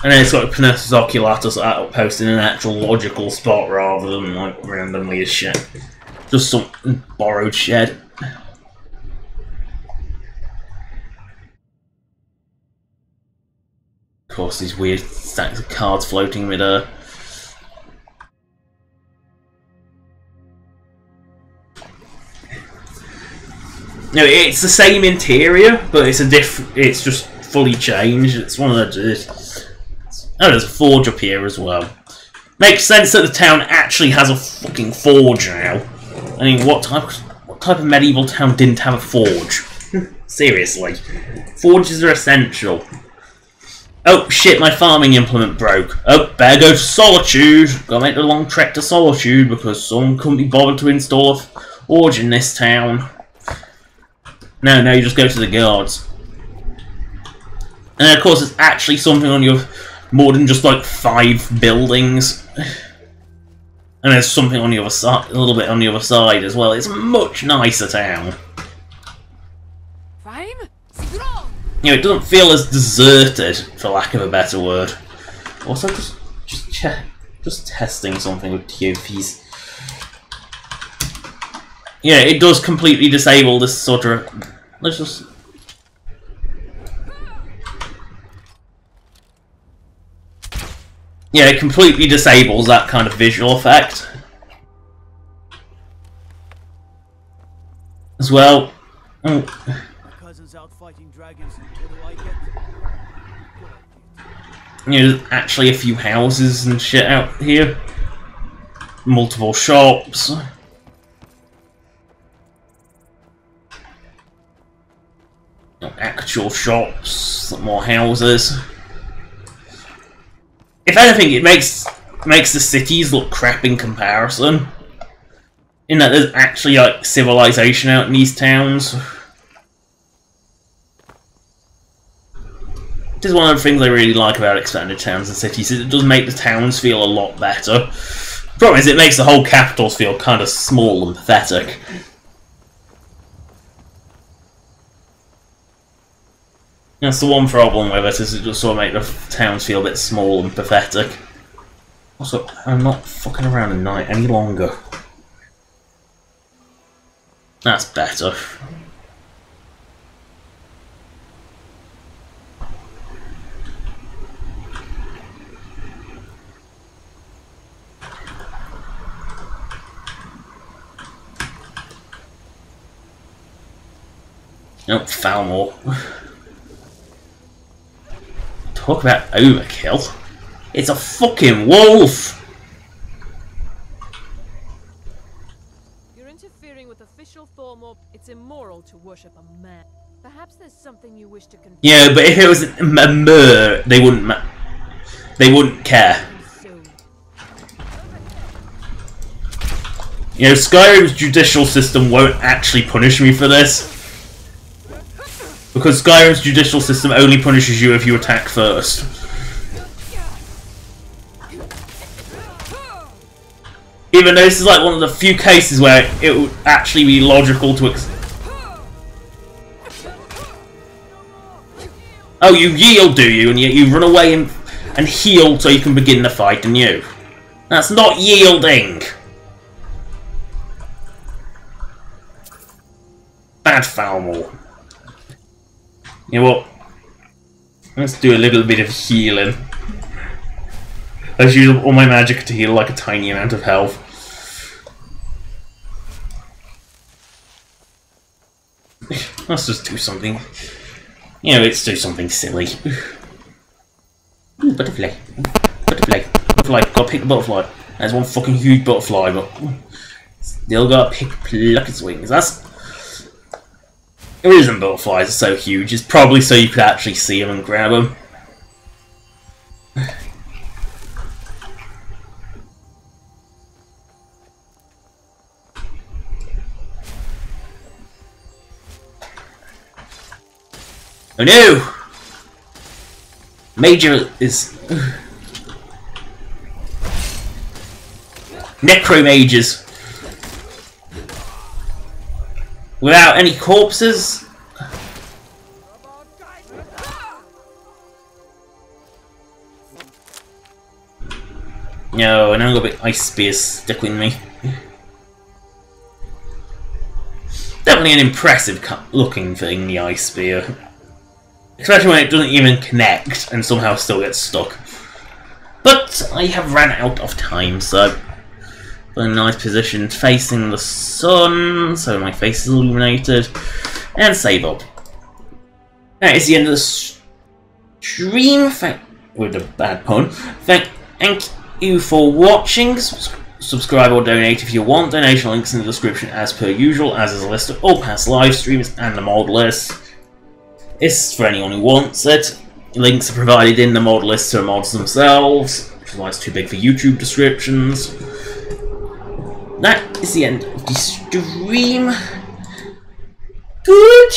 And then it's got a Pernus's Oculatus outpost in an actual logical spot rather than like randomly as shit. Just some borrowed shed. Of course, these weird stacks of cards floating mid-air. No, it's the same interior, but it's a it's just fully changed. It's one of the... Oh, there's a forge up here as well. Makes sense that the town actually has a fucking forge now. I mean, what type of medieval town didn't have a forge? Seriously. Forges are essential. Oh shit, my farming implement broke. Oh, better go to Solitude. Gotta make the long trek to Solitude because someone couldn't be bothered to install a forge in this town. No, you just go to the guards. And then, of course, it's actually something on your... more than just like 5 buildings. And there's something on the other side, a little bit on the other side as well. It's a much nicer town. You know, it doesn't feel as deserted, for lack of a better word. Also, just testing something with TOPs. Yeah, it does completely disable this sort of... Let's just... Yeah, it completely disables that kind of visual effect. As well.
My cousin's out fighting dragons. What do I get?
You know, there's actually a few houses and shit out here. Multiple shops. Actual shops, more houses. If anything, it makes the cities look crap in comparison. In that there's actually like civilization out in these towns. This is one of the things I really like about expanded towns and cities. It does make the towns feel a lot better. The problem is it makes the whole capitals feel kind of small and pathetic. That's the one problem with it, is it just sort of make the towns feel a bit small and pathetic. Also, I'm not fucking around at night any longer. That's better. Nope, Falmore. Talk about overkill. It's a fucking wolf!
You're interfering with official Thormore. It's immoral to worship a man. Perhaps there's something you wish to confirm.
Yeah, but if it was a mer, they wouldn't care. You know, Skyrim's judicial system won't actually punish me for this. Because Skyrim's judicial system only punishes you if you attack first. Even though this is like one of the few cases where it would actually be logical to Oh, you yield, do you? And yet you run away and heal so you can begin the fight anew. That's not yielding! Bad Falmore. You know what? Let's do a little bit of healing. Let's use all my magic to heal like a tiny amount of health. Let's just do something. You know, let's do something silly. Ooh, butterfly. Butterfly. Butterfly. Gotta pick the butterfly. There's one fucking huge butterfly, but still gotta pluck its wings. The reason butterflies are so huge is probably so you could actually see them and grab them. Oh no! Major is... Necromages! Without any corpses? No, and I've got a bit ice spears stuck with me. Definitely an impressive looking thing, the ice spear. Especially when it doesn't even connect and somehow still gets stuck. But I have ran out of time, so I'm in a nice position facing the sun, so my face is illuminated, and save up. That is the end of the stream. With a bad pun. Thank you for watching. Subscribe or donate if you want. Donation links in the description as per usual, as is a list of all past live streams and the mod list. It's for anyone who wants it. Links are provided in the mod list to the mods themselves, which is why it's too big for YouTube descriptions. That is the end of the stream. Good